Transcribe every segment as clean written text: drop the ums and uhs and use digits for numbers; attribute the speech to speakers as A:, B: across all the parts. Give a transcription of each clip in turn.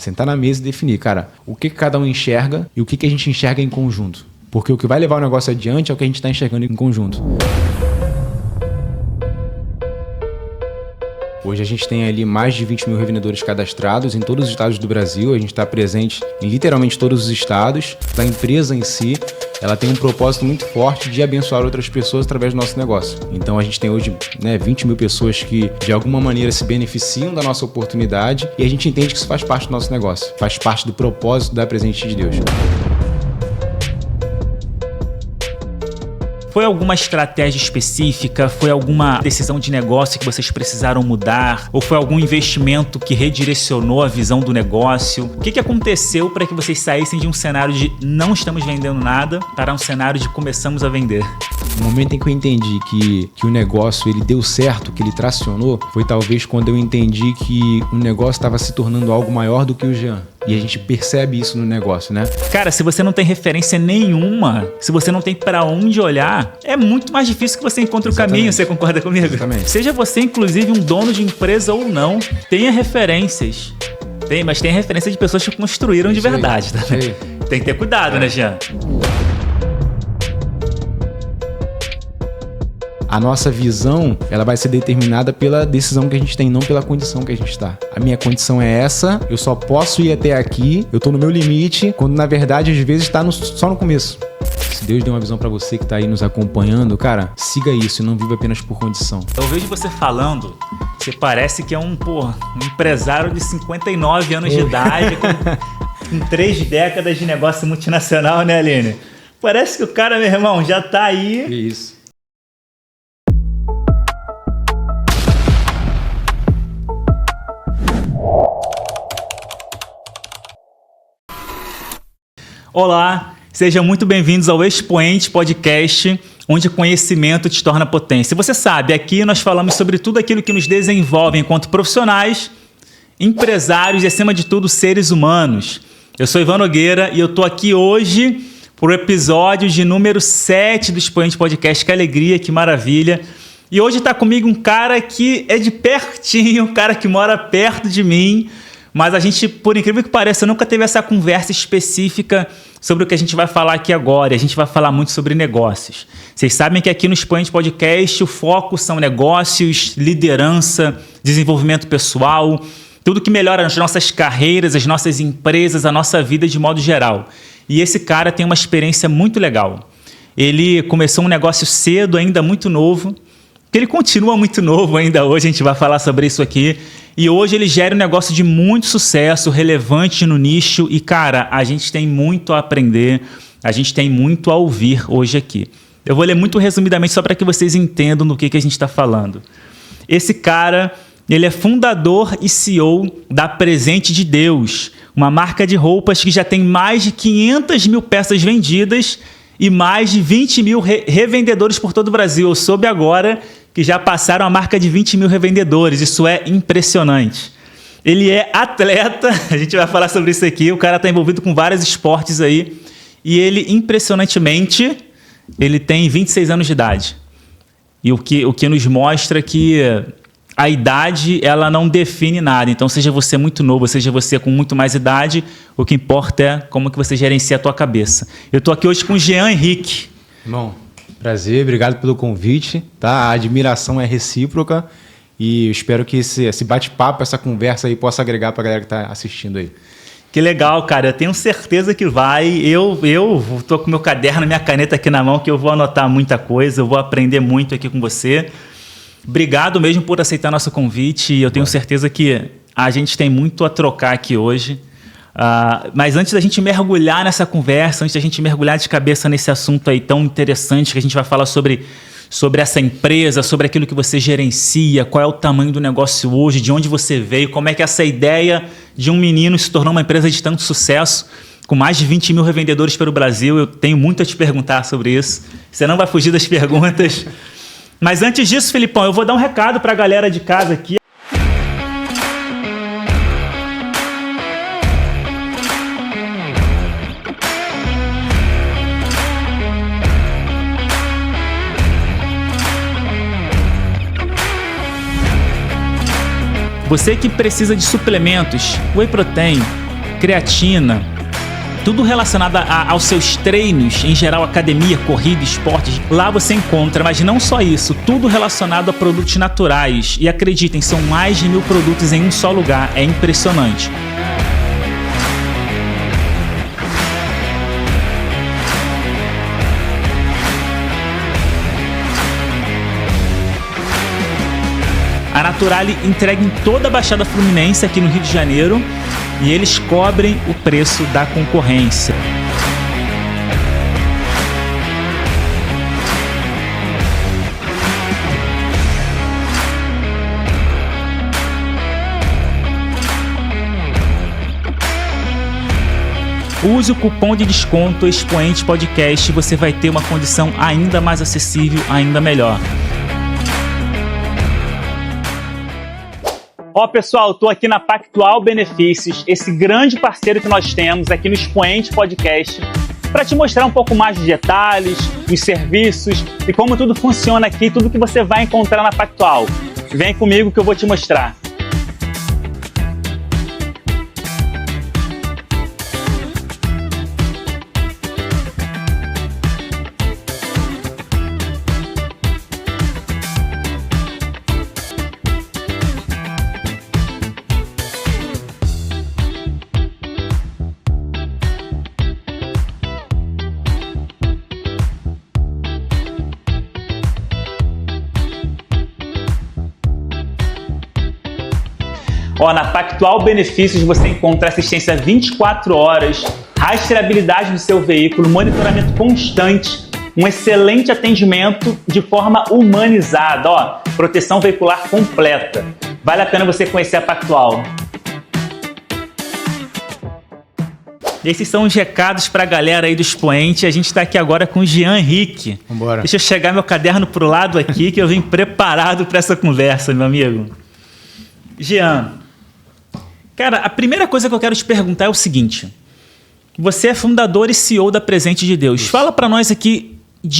A: Sentar na mesa e definir, cara, o que cada um enxerga e o que a gente enxerga em conjunto. Porque o que vai levar o negócio adiante é o que a gente está enxergando em conjunto. Hoje a gente tem ali mais de 20 mil revendedores cadastrados em todos os estados do Brasil. A gente está presente em literalmente todos os estados. A empresa em si, ela tem um propósito muito forte de abençoar outras pessoas através do nosso negócio. Então a gente tem hoje 20 mil pessoas que de alguma maneira se beneficiam da nossa oportunidade e a gente entende que isso faz parte do nosso negócio, faz parte do propósito da Presente de Deus.
B: Foi alguma estratégia específica? Foi alguma decisão de negócio que vocês precisaram mudar? Ou foi algum investimento que redirecionou a visão do negócio? O que aconteceu para que vocês saíssem de um cenário de não estamos vendendo nada para um cenário de começamos a vender?
A: No momento em que eu entendi que o negócio ele deu certo, que ele tracionou, foi talvez quando eu entendi que o negócio estava se tornando algo maior do que o Jean. E a gente percebe isso no negócio, né?
B: Cara, se você não tem referência nenhuma, se você não tem pra onde olhar, é muito mais difícil que você encontre o caminho, você concorda comigo?
A: Exatamente.
B: Seja você, inclusive, um dono de empresa ou não, tenha referências. Mas tenha referência de pessoas que construíram de verdade, tá? Tem que ter cuidado, né, Jean?
A: A nossa visão, ela vai ser determinada pela decisão que a gente tem, não pela condição que a gente está. A minha condição é essa, eu só posso ir até aqui, eu tô no meu limite, quando na verdade às vezes está só no começo. Se Deus deu uma visão para você que tá aí nos acompanhando, cara, siga isso e não viva apenas por condição.
B: Eu vejo você falando, você parece que é um empresário de 59 anos de idade, com 3 décadas de negócio multinacional, né, Aline? Parece que o cara, meu irmão, já tá aí.
A: Que isso.
B: Olá, sejam muito bem-vindos ao Expoente Podcast, onde conhecimento te torna potência. Você sabe, aqui nós falamos sobre tudo aquilo que nos desenvolve enquanto profissionais, empresários e, acima de tudo, seres humanos. Eu sou Ivan Nogueira e eu estou aqui hoje para o episódio de número 7 do Expoente Podcast. Que alegria, que maravilha. E hoje está comigo um cara que é de pertinho, um cara que mora perto de mim. Mas a gente, por incrível que pareça, nunca teve essa conversa específica sobre o que a gente vai falar aqui agora. E a gente vai falar muito sobre negócios. Vocês sabem que aqui no Expoente Podcast o foco são negócios, liderança, desenvolvimento pessoal, tudo que melhora as nossas carreiras, as nossas empresas, a nossa vida de modo geral. E esse cara tem uma experiência muito legal. Ele começou um negócio cedo, ainda muito novo. Ele continua muito novo ainda hoje, a gente vai falar sobre isso aqui. E hoje ele gera um negócio de muito sucesso, relevante no nicho. E, cara, a gente tem muito a aprender, a gente tem muito a ouvir hoje aqui. Eu vou ler muito resumidamente só para que vocês entendam do que a gente está falando. Esse cara, ele é fundador e CEO da Presente de Deus, uma marca de roupas que já tem mais de 500 mil peças vendidas e mais de 20 mil revendedores por todo o Brasil. Eu soube agora que já passaram a marca de 20 mil revendedores. Isso é impressionante. Ele é atleta, a gente vai falar sobre isso aqui, o cara está envolvido com vários esportes aí, e ele, impressionantemente, ele tem 26 anos de idade. E o que nos mostra que a idade, ela não define nada. Então, seja você muito novo, seja você com muito mais idade, o que importa é como que você gerencia a tua cabeça. Eu estou aqui hoje com o Jean Henrique.
A: Irmão, prazer, obrigado pelo convite, tá? A admiração é recíproca e eu espero que esse bate-papo, essa conversa aí possa agregar para a galera que está assistindo aí.
B: Que legal, cara. Eu tenho certeza que vai. Eu tô com meu caderno, minha caneta aqui na mão, que eu vou anotar muita coisa, eu vou aprender muito aqui com você. Obrigado mesmo por aceitar nosso convite. Eu tenho certeza que a gente tem muito a trocar aqui hoje. Mas antes da gente mergulhar nessa conversa, antes da gente mergulhar de cabeça nesse assunto aí tão interessante que a gente vai falar sobre essa empresa, sobre aquilo que você gerencia, qual é o tamanho do negócio hoje, de onde você veio, como é que essa ideia de um menino se tornou uma empresa de tanto sucesso, com mais de 20 mil revendedores pelo Brasil. Eu tenho muito a te perguntar sobre isso. Você não vai fugir das perguntas. Mas antes disso, Felipão, eu vou dar um recado para a galera de casa aqui. Você que precisa de suplementos, whey protein, creatina, tudo relacionado aos seus treinos, em geral academia, corrida, esportes, lá você encontra, mas não só isso, tudo relacionado a produtos naturais. E acreditem, são mais de 1000 produtos em um só lugar, é impressionante. A Naturale entrega em toda a Baixada Fluminense, aqui no Rio de Janeiro, e eles cobrem o preço da concorrência. Use o cupom de desconto Expoente Podcast e você vai ter uma condição ainda mais acessível, ainda melhor. Ó, pessoal, estou aqui na Pactual Benefícios, esse grande parceiro que nós temos aqui no Expoente Podcast, para te mostrar um pouco mais de detalhes, dos serviços e como tudo funciona aqui, tudo que você vai encontrar na Pactual. Vem comigo que eu vou te mostrar. Ó, na Pactual Benefícios você encontra assistência 24 horas, rastreabilidade do seu veículo, monitoramento constante, um excelente atendimento de forma humanizada, ó, proteção veicular completa. Vale a pena você conhecer a Pactual. Esses são os recados para a galera aí do Expoente. A gente está aqui agora com o Jean Henrique.
A: Vambora.
B: Deixa eu chegar meu caderno pro lado aqui que eu vim preparado para essa conversa, meu amigo. Jean, cara, a primeira coisa que eu quero te perguntar é o seguinte. Você é fundador e CEO da Presente de Deus. Isso. Fala para nós aqui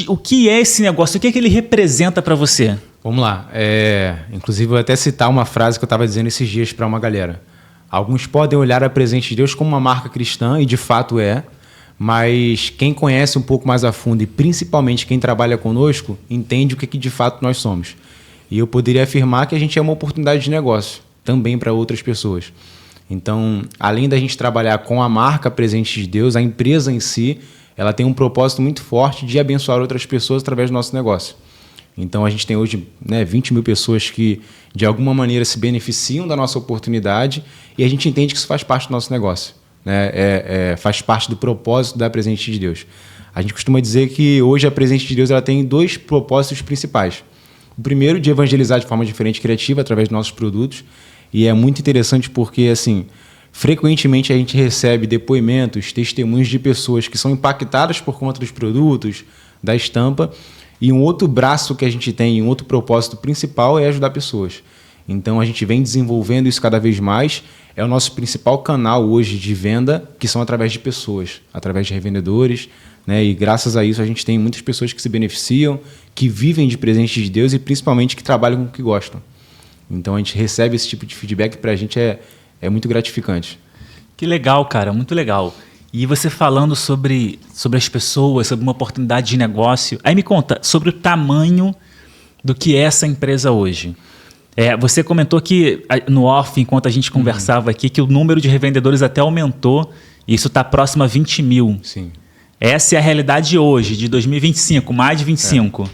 B: o que é esse negócio, o que é que ele representa para você.
A: Vamos lá. Inclusive, eu vou até citar uma frase que eu estava dizendo esses dias para uma galera. Alguns podem olhar a Presente de Deus como uma marca cristã, e de fato é, mas quem conhece um pouco mais a fundo, e principalmente quem trabalha conosco, entende o que de fato nós somos. E eu poderia afirmar que a gente é uma oportunidade de negócio, também para outras pessoas. Então, além da gente trabalhar com a marca Presente de Deus, a empresa em si, ela tem um propósito muito forte de abençoar outras pessoas através do nosso negócio. Então, a gente tem hoje 20 mil pessoas que, de alguma maneira, se beneficiam da nossa oportunidade, e a gente entende que isso faz parte do nosso negócio, né? Faz parte do propósito da Presente de Deus. A gente costuma dizer que hoje a Presente de Deus ela tem 2 propósitos principais. O primeiro, de evangelizar de forma diferente e criativa através dos nossos produtos. E é muito interessante porque, assim, frequentemente a gente recebe depoimentos, testemunhos de pessoas que são impactadas por conta dos produtos, da estampa. E um outro braço que a gente tem, um outro propósito principal é ajudar pessoas. Então a gente vem desenvolvendo isso cada vez mais. É o nosso principal canal hoje de venda, que são através de pessoas, através de revendedores, né? E graças a isso a gente tem muitas pessoas que se beneficiam, que vivem de Presente de Deus e principalmente que trabalham com o que gostam. Então a gente recebe esse tipo de feedback que para a gente é muito gratificante.
B: Que legal, cara, muito legal. E você falando sobre as pessoas, sobre uma oportunidade de negócio. Aí me conta sobre o tamanho do que é essa empresa hoje. Você comentou que no off, enquanto a gente conversava aqui, que o número de revendedores até aumentou e isso está próximo a 20 mil.
A: Sim.
B: Essa é a realidade hoje, de 2025, mais de 25.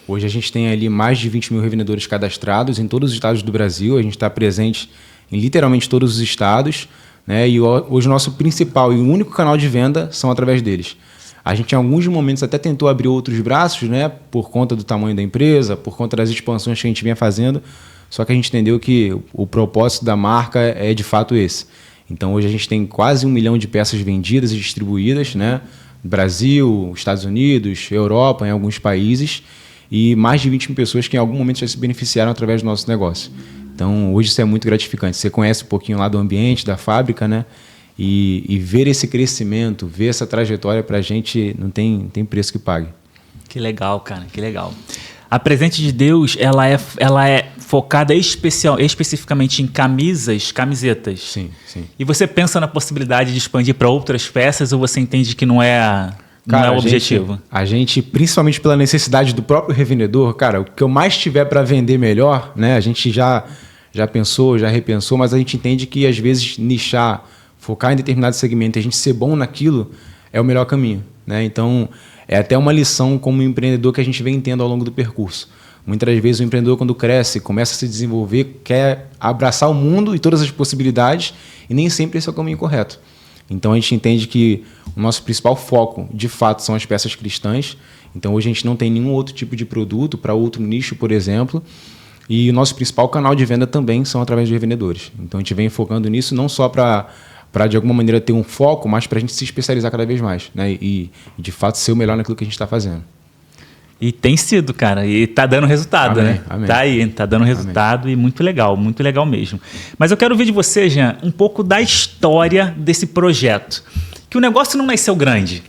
A: Hoje a gente tem ali mais de 20 mil revendedores cadastrados em todos os estados do Brasil. A gente está presente em literalmente todos os estados, né? E hoje o nosso principal e o único canal de venda são através deles. A gente em alguns momentos até tentou abrir outros braços, né? Por conta do tamanho da empresa, por conta das expansões que a gente vinha fazendo, só que a gente entendeu que o propósito da marca é de fato esse. Então hoje a gente tem quase 1 milhão de peças vendidas e distribuídas, né? Brasil, Estados Unidos, Europa, em alguns países, e mais de 20 mil pessoas que em algum momento já se beneficiaram através do nosso negócio. Então, hoje isso é muito gratificante. Você conhece um pouquinho lá do ambiente, da fábrica, né? E ver esse crescimento, ver essa trajetória para a gente não tem preço que pague.
B: Que legal, cara, que legal. A Presente de Deus, ela é focada especificamente em camisetas.
A: Sim, sim.
B: E você pensa na possibilidade de expandir para outras peças ou você entende que não é o objetivo?
A: A gente, principalmente pela necessidade do próprio revendedor, cara, o que eu mais tiver para vender melhor, né? A gente já pensou, já repensou, mas a gente entende que às vezes nichar, focar em determinado segmento e a gente ser bom naquilo é o melhor caminho, né? Então, é até uma lição como empreendedor que a gente vem tendo ao longo do percurso. Muitas das vezes o empreendedor, quando cresce, começa a se desenvolver, quer abraçar o mundo e todas as possibilidades e nem sempre esse é o caminho correto. Então a gente entende que o nosso principal foco, de fato, são as peças cristãs. Então hoje a gente não tem nenhum outro tipo de produto para outro nicho, por exemplo. E o nosso principal canal de venda também são através de revendedores. Então a gente vem focando nisso não só para de alguma maneira ter um foco, mas para a gente se especializar cada vez mais, né? E de fato ser o melhor naquilo que a gente está fazendo.
B: E tem sido, cara, e tá dando resultado,
A: Amém,
B: né?
A: amém.
B: Tá aí, tá dando resultado. Amém. E muito legal mesmo. Mas eu quero ouvir de você, Jean, um pouco da história desse projeto. Que o negócio não nasceu grande.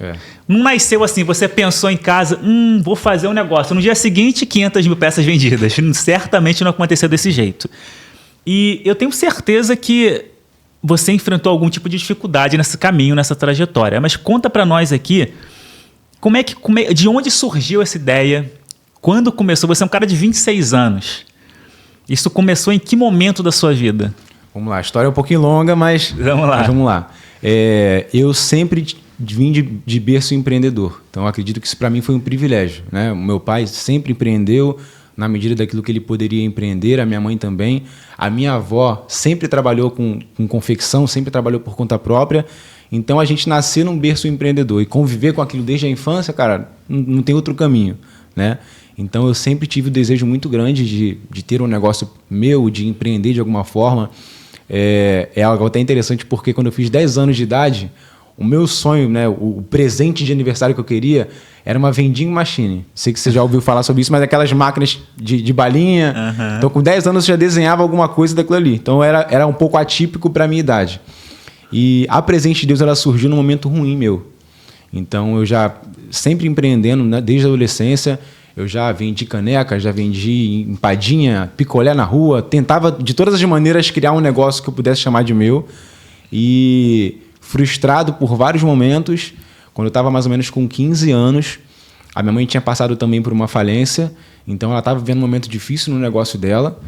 B: Não nasceu assim, você pensou em casa, vou fazer um negócio. No dia seguinte, 500 mil peças vendidas. Certamente não aconteceu desse jeito. E eu tenho certeza que você enfrentou algum tipo de dificuldade nesse caminho, nessa trajetória. Mas conta pra nós aqui, de onde surgiu essa ideia? Quando começou? Você é um cara de 26 anos. Isso começou em que momento da sua vida?
A: Vamos lá, a história é um pouquinho longa, mas vamos lá. Eu sempre vim de berço empreendedor. Então, eu acredito que isso para mim foi um privilégio, né? O meu pai sempre empreendeu na medida daquilo que ele poderia empreender, a minha mãe também. A minha avó sempre trabalhou com confecção, sempre trabalhou por conta própria. Então, a gente nascer num berço empreendedor e conviver com aquilo desde a infância, cara, não tem outro caminho, né? Então, eu sempre tive o desejo muito grande de ter um negócio meu, de empreender de alguma forma. É algo até interessante porque quando eu fiz 10 anos de idade, o meu sonho, né, o presente de aniversário que eu queria era uma vending machine. Sei que você já ouviu falar sobre isso, mas aquelas máquinas de balinha. Uhum. Então, com 10 anos eu já desenhava alguma coisa daquilo ali. Então, era um pouco atípico para a minha idade. E a Presente de Deus ela surgiu num momento ruim meu. Então, eu já sempre empreendendo, né, desde a adolescência, eu já vendi caneca, já vendi empadinha, picolé na rua, tentava de todas as maneiras criar um negócio que eu pudesse chamar de meu. E frustrado por vários momentos, quando eu estava mais ou menos com 15 anos, a minha mãe tinha passado também por uma falência, então ela estava vivendo um momento difícil no negócio dela.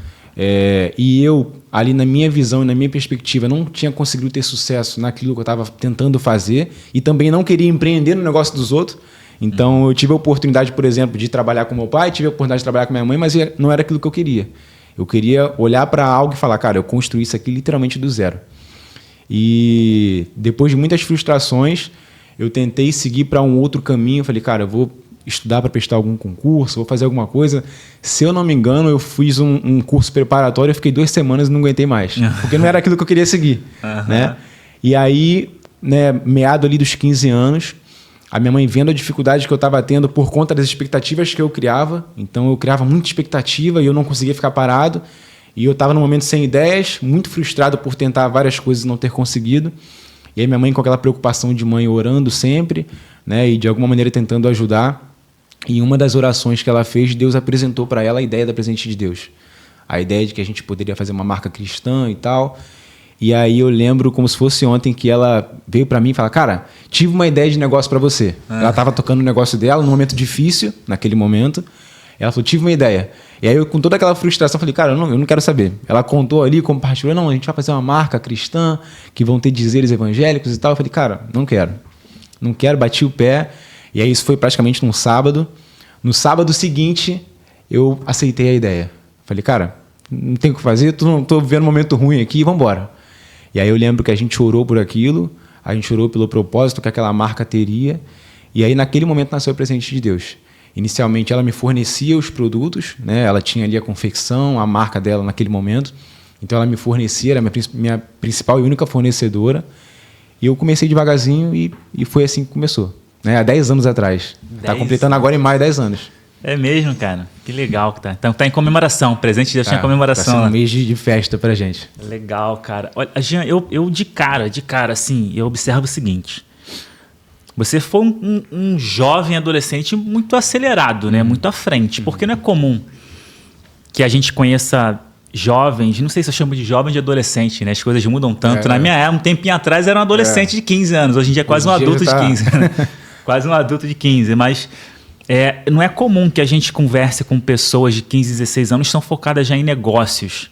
A: E eu, ali na minha visão e na minha perspectiva, não tinha conseguido ter sucesso naquilo que eu estava tentando fazer e também não queria empreender no negócio dos outros. Então, eu tive a oportunidade, por exemplo, de trabalhar com meu pai, tive a oportunidade de trabalhar com minha mãe, mas não era aquilo que eu queria. Eu queria olhar para algo e falar, cara, eu construí isso aqui literalmente do zero. E depois de muitas frustrações, eu tentei seguir para um outro caminho. Falei, cara, eu vou estudar para prestar algum concurso, vou fazer alguma coisa. Se eu não me engano, eu fiz um curso preparatório, eu fiquei 2 semanas e não aguentei mais, porque não era aquilo que eu queria seguir. Né? E aí, né, meado ali dos 15 anos, a minha mãe vendo a dificuldade que eu estava tendo por conta das expectativas que eu criava. Então, eu criava muita expectativa e eu não conseguia ficar parado. E eu estava num momento sem ideias, muito frustrado por tentar várias coisas e não ter conseguido. E aí minha mãe com aquela preocupação de mãe orando sempre, né, e de alguma maneira tentando ajudar. E uma das orações que ela fez, Deus apresentou para ela a ideia da Presente de Deus. A ideia de que a gente poderia fazer uma marca cristã e tal. E aí eu lembro como se fosse ontem que ela veio para mim e falou, cara, tive uma ideia de negócio para você. Ela estava tocando o negócio dela num momento difícil, naquele momento. Ela falou, tive uma ideia. E aí eu com toda aquela frustração falei, cara, eu não quero saber. Ela contou ali, compartilhou, não, a gente vai fazer uma marca cristã, que vão ter dizeres evangélicos e tal. Eu falei, cara, não quero, bati o pé. E aí isso foi praticamente num sábado. No sábado seguinte, eu aceitei a ideia. Falei, cara, não tem o que fazer, tô vivendo um momento ruim aqui, vamos embora. E aí eu lembro que a gente orou por aquilo, a gente orou pelo propósito que aquela marca teria. E aí naquele momento nasceu o Presente de Deus. Inicialmente ela me fornecia os produtos, né? Ela tinha ali a confecção, a marca dela naquele momento. Então ela me fornecia, era minha principal e única fornecedora. E eu comecei devagarzinho e foi assim que começou. Né? Há 10 anos atrás. Está completando agora em maio 10 anos.
B: É mesmo, cara. Que legal que tá. Então tá em comemoração. Presente de Deus tá em comemoração.
A: Tá sendo um mês de festa pra gente.
B: Legal, cara. Olha, Jean, eu de cara, assim, eu observo o seguinte. Você foi um jovem adolescente muito acelerado, né? Muito à frente. Porque não é comum que a gente conheça jovens, não sei se eu chamo de jovem de adolescente, né? As coisas mudam tanto. Na minha época, um tempinho atrás, era um adolescente de 15 anos. Hoje em dia é quase um adulto de 15. Quase um adulto de 15. Mas não é comum que a gente converse com pessoas de 15, 16 anos que estão focadas já em negócios.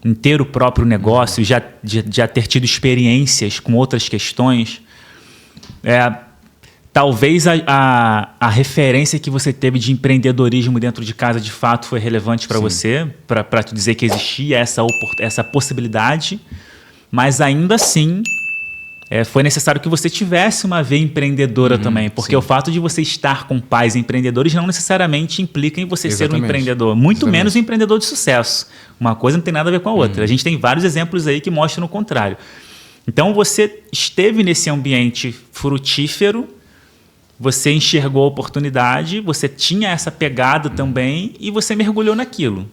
B: Em ter o próprio negócio, já ter tido experiências com outras questões. Talvez a referência que você teve de empreendedorismo dentro de casa, de fato, foi relevante para você, para te dizer que existia essa possibilidade, mas ainda assim foi necessário que você tivesse uma veia empreendedora também, porque o fato de você estar com pais empreendedores não necessariamente implica em você ser um empreendedor, muito menos um empreendedor de sucesso. Uma coisa não tem nada a ver com a outra. A gente tem vários exemplos aí que mostram o contrário. Então, você esteve nesse ambiente frutífero, você enxergou a oportunidade, você tinha essa pegada também e você mergulhou naquilo.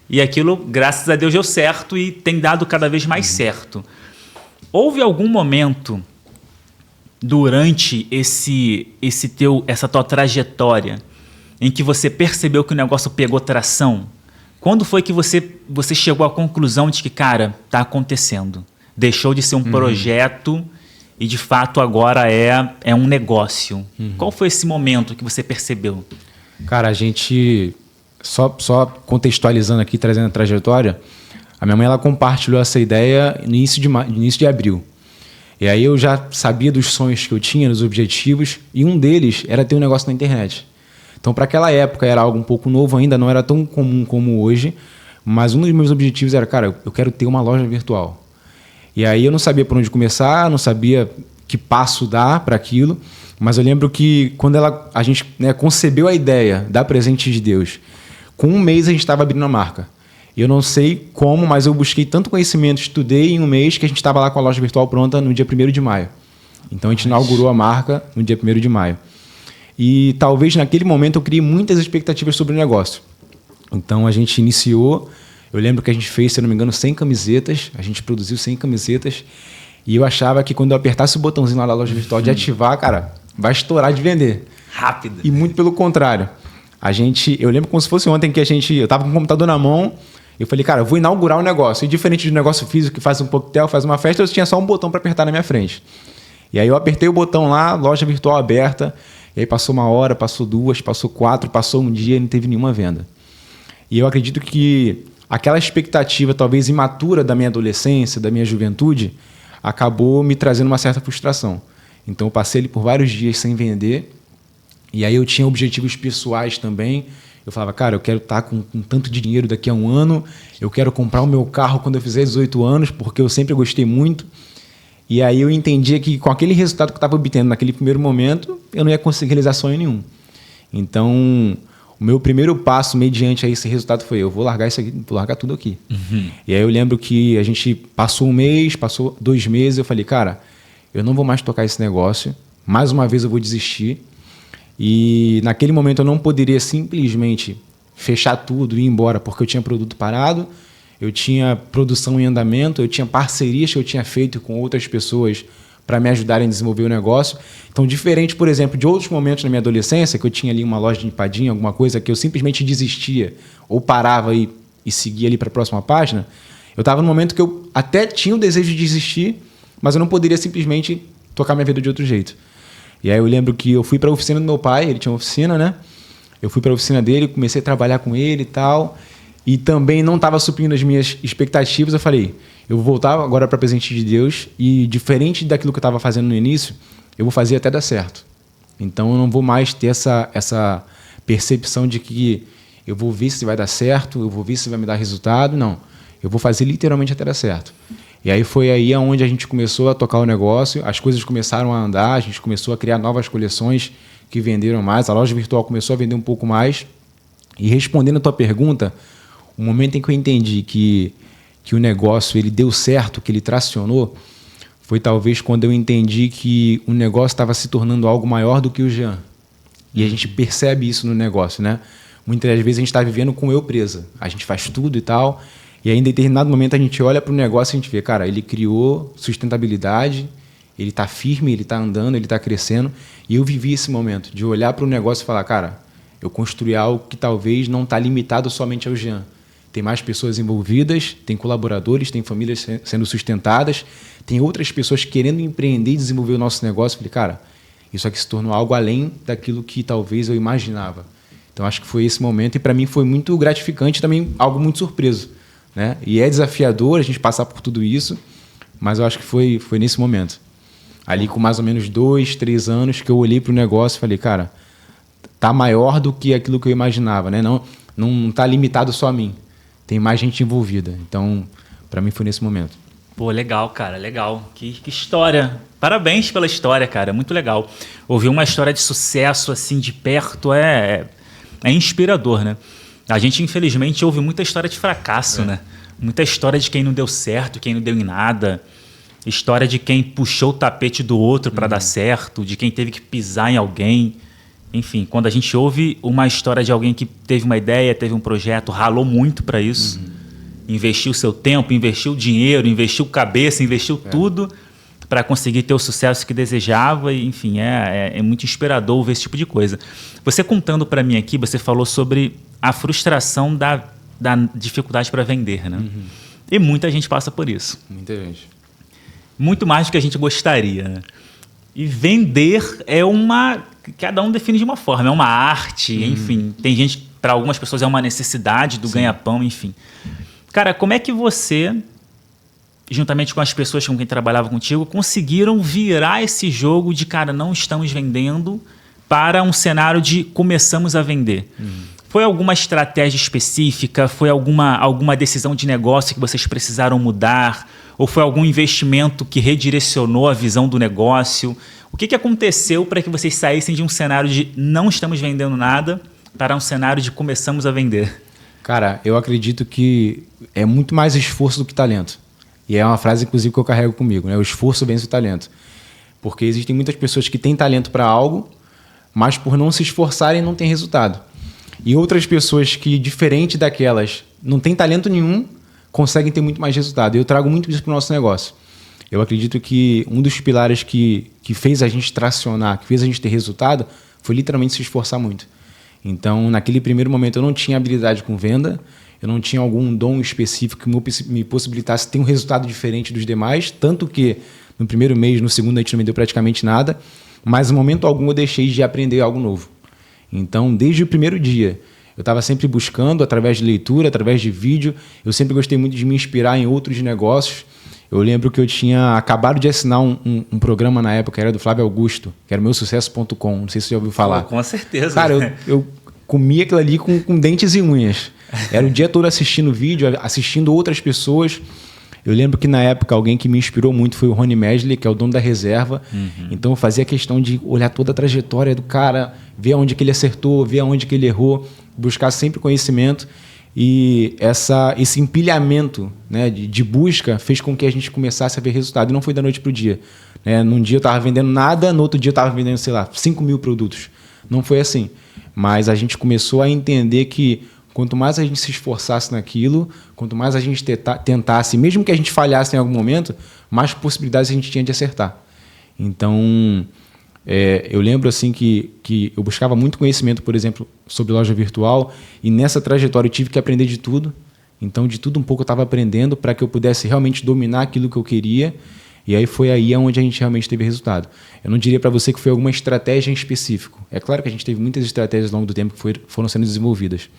B: E aquilo, graças a Deus, deu certo e tem dado cada vez mais certo. Houve algum momento durante essa tua trajetória em que você percebeu que o negócio pegou tração? Quando foi que você chegou à conclusão de que, cara, tá acontecendo? Deixou de ser um projeto e, de fato, agora é um negócio. Qual foi esse momento que você percebeu?
A: Cara, a gente... Só contextualizando aqui, trazendo a trajetória, a minha mãe ela compartilhou essa ideia no início de abril. E aí eu já sabia dos sonhos que eu tinha, dos objetivos, e um deles era ter um negócio na internet. Então, para aquela época, era algo um pouco novo ainda, não era tão comum como hoje, mas um dos meus objetivos era, cara, eu quero ter uma loja virtual. E aí eu não sabia por onde começar, não sabia que passo dar para aquilo, mas eu lembro que quando a gente concebeu a ideia da Presente de Deus, com um mês a gente estava abrindo a marca. Eu não sei como, mas eu busquei tanto conhecimento, estudei em um mês que a gente estava lá com a loja virtual pronta no dia 1º de maio. Então a gente inaugurou a marca no dia 1º de maio. E talvez naquele momento eu criei muitas expectativas sobre o negócio. Então a gente iniciou, eu lembro que a gente fez, se eu não me engano, 100 camisetas, a gente produziu 100 camisetas, e eu achava que quando eu apertasse o botãozinho lá da loja virtual de ativar, cara, vai estourar de vender.
B: Rápido.
A: E muito pelo contrário. Eu lembro como se fosse ontem que eu estava com o computador na mão, eu falei, cara, eu vou inaugurar o negócio. E diferente do negócio físico que faz um coquetel, faz uma festa, eu tinha só um botão para apertar na minha frente. E aí eu apertei o botão lá, loja virtual aberta, e aí passou 1 hora, passou 2, passou 4, passou um dia e não teve nenhuma venda. E eu acredito que aquela expectativa, talvez imatura da minha adolescência, da minha juventude, acabou me trazendo uma certa frustração. Então eu passei ali por vários dias sem vender, e aí eu tinha objetivos pessoais também. Eu falava, cara, eu quero estar com tanto dinheiro daqui a um ano, eu quero comprar o meu carro quando eu fizer 18 anos, porque eu sempre gostei muito. E aí eu entendia que com aquele resultado que eu estava obtendo naquele primeiro momento, eu não ia conseguir realizar sonho nenhum. Então, o meu primeiro passo mediante a esse resultado foi, eu vou largar isso aqui, vou largar tudo aqui. E aí eu lembro que a gente passou um mês, passou 2 meses, eu falei, cara, eu não vou mais tocar esse negócio, mais uma vez eu vou desistir. E naquele momento eu não poderia simplesmente fechar tudo e ir embora, porque eu tinha produto parado, eu tinha produção em andamento, eu tinha parcerias que eu tinha feito com outras pessoas para me ajudarem a desenvolver o negócio. Então, diferente, por exemplo, de outros momentos na minha adolescência, que eu tinha ali uma loja de empadinha, alguma coisa que eu simplesmente desistia ou parava e seguia ali para a próxima página, eu estava num momento que eu até tinha o desejo de desistir, mas eu não poderia simplesmente tocar minha vida de outro jeito. E aí eu lembro que eu fui para a oficina do meu pai, ele tinha uma oficina, né? Eu fui para a oficina dele, comecei a trabalhar com ele e tal, e também não estava suprindo as minhas expectativas. Eu falei, eu vou voltar agora para Presente de Deus e, diferente daquilo que eu estava fazendo no início, eu vou fazer até dar certo. Então eu não vou mais ter essa percepção de que eu vou ver se vai dar certo, eu vou ver se vai me dar resultado. Não, eu vou fazer literalmente até dar certo. E aí foi aí onde a gente começou a tocar o negócio, as coisas começaram a andar, a gente começou a criar novas coleções que venderam mais, a loja virtual começou a vender um pouco mais. E respondendo a tua pergunta, o momento em que eu entendi que o negócio ele deu certo, que ele tracionou, foi talvez quando eu entendi que o negócio estava se tornando algo maior do que o Jean. E a gente percebe isso no negócio, né? Muitas das vezes a gente está vivendo com eu presa. A gente faz tudo e tal, e aí em determinado momento a gente olha para o negócio e a gente vê, cara, ele criou sustentabilidade, ele está firme, ele está andando, ele está crescendo. E eu vivi esse momento de olhar para o negócio e falar, cara, eu construí algo que talvez não está limitado somente ao Jean. Tem mais pessoas envolvidas, tem colaboradores, tem famílias sendo sustentadas, tem outras pessoas querendo empreender e desenvolver o nosso negócio. Falei, cara, isso aqui se tornou algo além daquilo que talvez eu imaginava. Então, acho que foi esse momento e para mim foi muito gratificante, também algo muito surpreso, né? E é desafiador a gente passar por tudo isso, mas eu acho que foi nesse momento. Ali com mais ou menos 2, 3 anos que eu olhei para o negócio e falei, cara, tá maior do que aquilo que eu imaginava, né? Não tá limitado só a mim. Tem mais gente envolvida. Então, para mim foi nesse momento.
B: Pô, legal, cara, legal. Que história. Parabéns pela história, cara. Muito legal. Ouvir uma história de sucesso assim de perto é inspirador, né? A gente, infelizmente, ouve muita história de fracasso, né? Muita história de quem não deu certo, quem não deu em nada. História de quem puxou o tapete do outro para dar certo, de quem teve que pisar em alguém. Enfim, quando a gente ouve uma história de alguém que teve uma ideia, teve um projeto, ralou muito para isso, investiu seu tempo, investiu dinheiro, investiu cabeça, investiu tudo para conseguir ter o sucesso que desejava. E, enfim, é muito inspirador ver esse tipo de coisa. Você contando para mim aqui, você falou sobre a frustração da dificuldade para vender, né? E muita gente passa por isso.
A: Muita gente.
B: Muito mais do que a gente gostaria, né? E vender é uma... Cada um define de uma forma. É uma arte, enfim. Tem gente... Para algumas pessoas é uma necessidade do ganha-pão, enfim. Cara, como é que você, juntamente com as pessoas com quem trabalhava contigo, conseguiram virar esse jogo de, cara, não estamos vendendo, para um cenário de começamos a vender? Foi alguma estratégia específica? Foi alguma decisão de negócio que vocês precisaram mudar? Ou foi algum investimento que redirecionou a visão do negócio? O que aconteceu para que vocês saíssem de um cenário de não estamos vendendo nada para um cenário de começamos a vender?
A: Cara, eu acredito que é muito mais esforço do que talento. E é uma frase, inclusive, que eu carrego comigo, né? O esforço vence o talento. Porque existem muitas pessoas que têm talento para algo, mas por não se esforçarem não tem resultado. E outras pessoas que, diferente daquelas, não têm talento nenhum, conseguem ter muito mais resultado. Eu trago muito isso para o nosso negócio. Eu acredito que um dos pilares que fez a gente tracionar, que fez a gente ter resultado, foi literalmente se esforçar muito. Então, naquele primeiro momento, eu não tinha habilidade com venda, eu não tinha algum dom específico que me possibilitasse ter um resultado diferente dos demais, tanto que no primeiro mês, no segundo, a gente não me deu praticamente nada, mas em momento algum eu deixei de aprender algo novo. Então, desde o primeiro dia, eu estava sempre buscando, através de leitura, através de vídeo, eu sempre gostei muito de me inspirar em outros negócios. Eu lembro que eu tinha acabado de assinar um programa na época, era do Flávio Augusto, que era o meusucesso.com, não sei se você já ouviu falar.
B: Oh, com certeza.
A: Cara, eu comia aquilo ali com dentes e unhas. Era o dia todo assistindo vídeo, assistindo outras pessoas. Eu lembro que na época alguém que me inspirou muito foi o Rony Mesley, que é o dono da Reserva. Então eu fazia questão de olhar toda a trajetória do cara, ver aonde que ele acertou, ver aonde que ele errou, buscar sempre conhecimento. E esse empilhamento, né, de busca fez com que a gente começasse a ver resultado. E não foi da noite para o dia. Num dia eu estava vendendo nada, no outro dia eu estava vendendo, 5 mil produtos. Não foi assim. Mas a gente começou a entender que quanto mais a gente se esforçasse naquilo, quanto mais a gente tentasse, mesmo que a gente falhasse em algum momento, mais possibilidades a gente tinha de acertar. Então, eu lembro assim que eu buscava muito conhecimento, por exemplo, sobre loja virtual, e nessa trajetória eu tive que aprender de tudo. Então, de tudo um pouco eu estava aprendendo para que eu pudesse realmente dominar aquilo que eu queria. E aí foi aí onde a gente realmente teve resultado. Eu não diria para você que foi alguma estratégia em específico. É claro que a gente teve muitas estratégias ao longo do tempo que foram sendo desenvolvidas.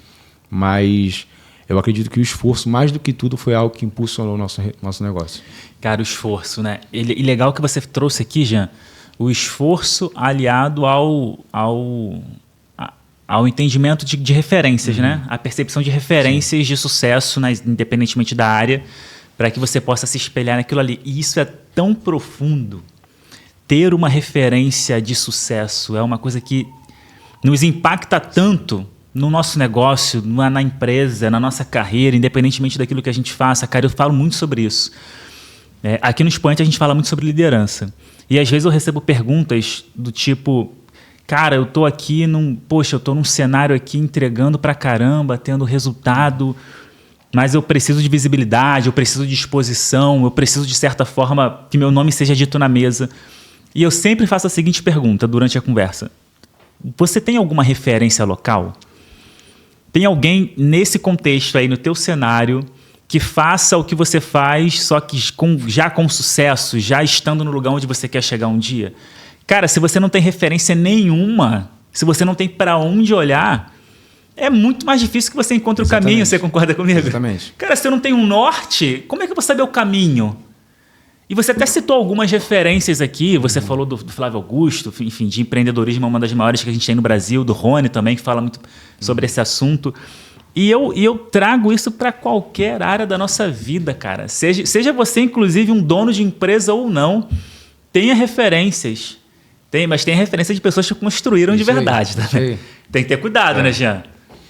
A: Mas eu acredito que o esforço, mais do que tudo, foi algo que impulsionou o nosso negócio.
B: Cara, o esforço, né? E legal que você trouxe aqui, Jean, o esforço aliado ao entendimento de referências, né? A percepção de referências de sucesso, independentemente da área, para que você possa se espelhar naquilo ali. E isso é tão profundo. Ter uma referência de sucesso é uma coisa que nos impacta tanto no nosso negócio, na empresa, na nossa carreira, independentemente daquilo que a gente faça. Cara, eu falo muito sobre isso. Aqui no Expoente a gente fala muito sobre liderança. E às vezes eu recebo perguntas do tipo, cara, eu tô aqui eu tô num cenário aqui entregando pra caramba, tendo resultado, mas eu preciso de visibilidade, eu preciso de exposição, eu preciso, de certa forma, que meu nome seja dito na mesa. E eu sempre faço a seguinte pergunta durante a conversa. Você tem alguma referência local? Tem alguém nesse contexto aí, no teu cenário, que faça o que você faz, só que já com sucesso, já estando no lugar onde você quer chegar um dia? Cara, se você não tem referência nenhuma, se você não tem para onde olhar, é muito mais difícil que você encontre o caminho. Você concorda comigo?
A: Exatamente.
B: Cara, se eu não tenho um norte, como é que eu vou saber o caminho? E você até citou algumas referências aqui. Você falou do Flávio Augusto, enfim, de empreendedorismo, uma das maiores que a gente tem no Brasil, do Rony também, que fala muito sobre esse assunto. E eu trago isso para qualquer área da nossa vida, cara. Seja você, inclusive, um dono de empresa ou não, tenha referências. Mas tem referência de pessoas que construíram isso de verdade. Tá? Tem que ter cuidado, né, Jean?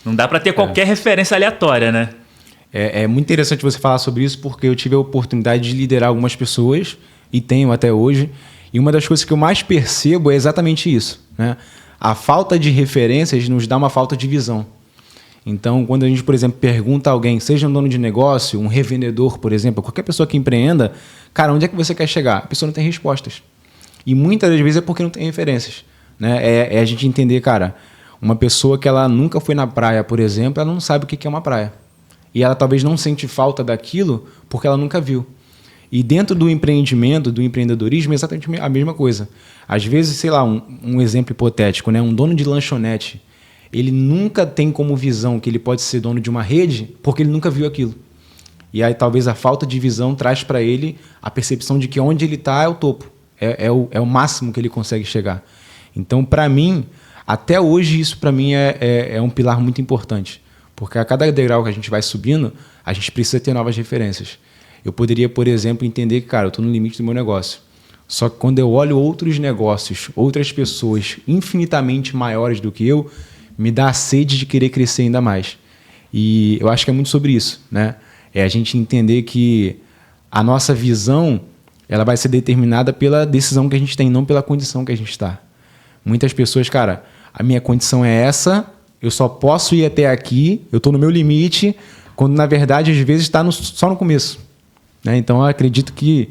B: Não dá para ter qualquer referência aleatória, né?
A: É muito interessante você falar sobre isso, porque eu tive a oportunidade de liderar algumas pessoas, e tenho até hoje, e uma das coisas que eu mais percebo é exatamente isso, né? A falta de referências nos dá uma falta de visão. Então, quando a gente, por exemplo, pergunta a alguém, seja um dono de negócio, um revendedor, por exemplo, qualquer pessoa que empreenda, cara, onde é que você quer chegar? A pessoa não tem respostas. E muitas das vezes é porque não tem referências, né? É a gente entender, cara, uma pessoa que ela nunca foi na praia, por exemplo, ela não sabe o que é uma praia. E ela talvez não sente falta daquilo porque ela nunca viu. E dentro do empreendimento, do empreendedorismo, é exatamente a mesma coisa. Às vezes, sei lá, um exemplo hipotético, né? Um dono de lanchonete, ele nunca tem como visão que ele pode ser dono de uma rede porque ele nunca viu aquilo. E aí talvez a falta de visão traz para ele a percepção de que onde ele está é o topo. É o máximo que ele consegue chegar. Então, para mim, até hoje, isso para mim é um pilar muito importante. Porque a cada degrau que a gente vai subindo, a gente precisa ter novas referências. Eu poderia, por exemplo, entender que, cara, eu estou no limite do meu negócio. Só que quando eu olho outros negócios, outras pessoas infinitamente maiores do que eu, me dá a sede de querer crescer ainda mais. E eu acho que é muito sobre isso, né? É a gente entender que a nossa visão ela vai ser determinada pela decisão que a gente tem, não pela condição que a gente está. Muitas pessoas, cara, a minha condição é essa, eu só posso ir até aqui, eu estou no meu limite, quando na verdade às vezes está só no começo. Né? Então eu acredito que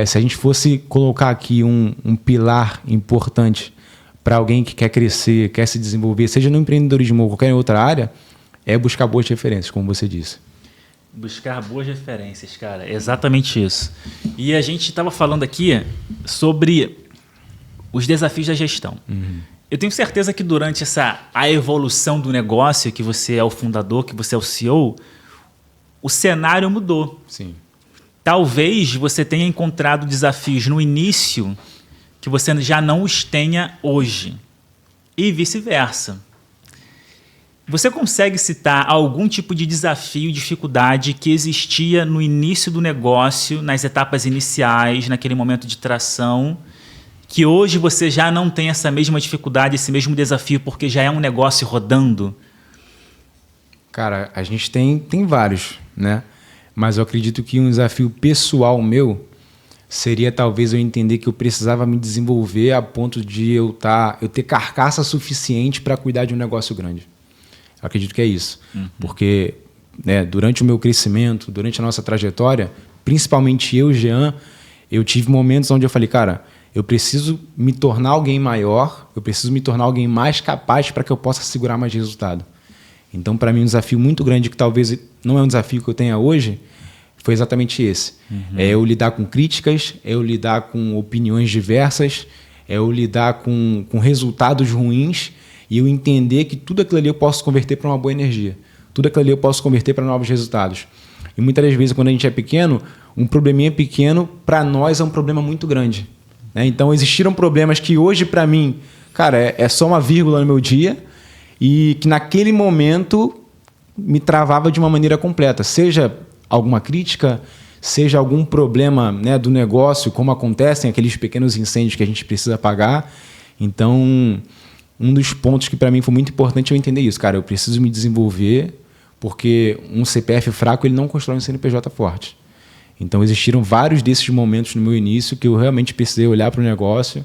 A: se a gente fosse colocar aqui um pilar importante para alguém que quer crescer, quer se desenvolver, seja no empreendedorismo ou qualquer outra área, é buscar boas referências, como você disse.
B: Buscar boas referências, cara, exatamente isso. E a gente estava falando aqui sobre os desafios da gestão. Uhum. Eu tenho certeza que durante a evolução do negócio, que você é o fundador, que você é o CEO, o cenário mudou.
A: Sim.
B: Talvez você tenha encontrado desafios no início que você já não os tenha hoje. E vice-versa. Você consegue citar algum tipo de desafio, dificuldade que existia no início do negócio, nas etapas iniciais, naquele momento de tração, que hoje você já não tem essa mesma dificuldade, esse mesmo desafio, porque já é um negócio rodando?
A: Cara, a gente tem vários, né? Mas eu acredito que um desafio pessoal meu seria talvez eu entender que eu precisava me desenvolver a ponto de eu ter carcaça suficiente para cuidar de um negócio grande. Eu acredito que é isso. Uhum. Porque né, durante o meu crescimento, durante a nossa trajetória, principalmente eu, Jean, eu tive momentos onde eu falei, cara, eu preciso me tornar alguém maior, eu preciso me tornar alguém mais capaz para que eu possa segurar mais resultado. Então, para mim, um desafio muito grande, que talvez não é um desafio que eu tenha hoje, foi exatamente esse. Uhum. É eu lidar com críticas, é eu lidar com opiniões diversas, é eu lidar com resultados ruins e eu entender que tudo aquilo ali eu posso converter para uma boa energia. Tudo aquilo ali eu posso converter para novos resultados. E muitas das vezes, quando a gente é pequeno, um probleminha pequeno, para nós, é um problema muito grande. Né? Então, existiram problemas que hoje, para mim, cara, é só uma vírgula no meu dia e que naquele momento me travava de uma maneira completa. Seja alguma crítica, seja algum problema, né, do negócio, como acontecem aqueles pequenos incêndios que a gente precisa apagar. Então, um dos pontos que para mim foi muito importante é eu entender isso. Cara, eu preciso me desenvolver porque um CPF fraco ele não constrói um CNPJ forte. Então, existiram vários desses momentos no meu início que eu realmente precisei olhar para o negócio,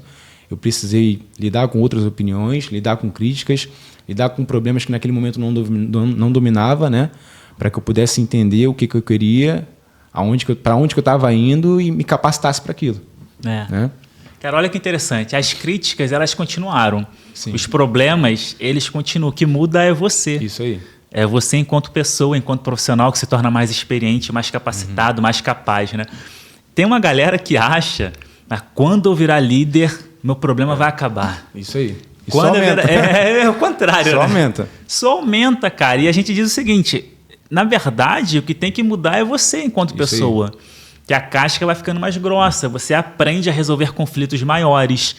A: eu precisei lidar com outras opiniões, lidar com críticas, lidar com problemas que naquele momento não dominava, né? para que eu pudesse entender o que eu queria, para onde que eu estava indo e me capacitasse para aquilo. Né?
B: Cara, olha que interessante. As críticas, elas continuaram.
A: Sim.
B: Os problemas, eles continuam. O que muda é você.
A: Isso aí.
B: É você enquanto pessoa, enquanto profissional, que se torna mais experiente, mais capacitado, mais capaz, né? Tem uma galera que acha, quando eu virar líder, meu problema vai acabar.
A: Isso aí. E
B: quando
A: só aumenta.
B: É o contrário.
A: Só
B: né?
A: aumenta.
B: Só aumenta, cara. E a gente diz o seguinte, na verdade, o que tem que mudar é você enquanto
A: Isso
B: pessoa. Que a casca vai ficando mais grossa, você aprende a resolver conflitos maiores.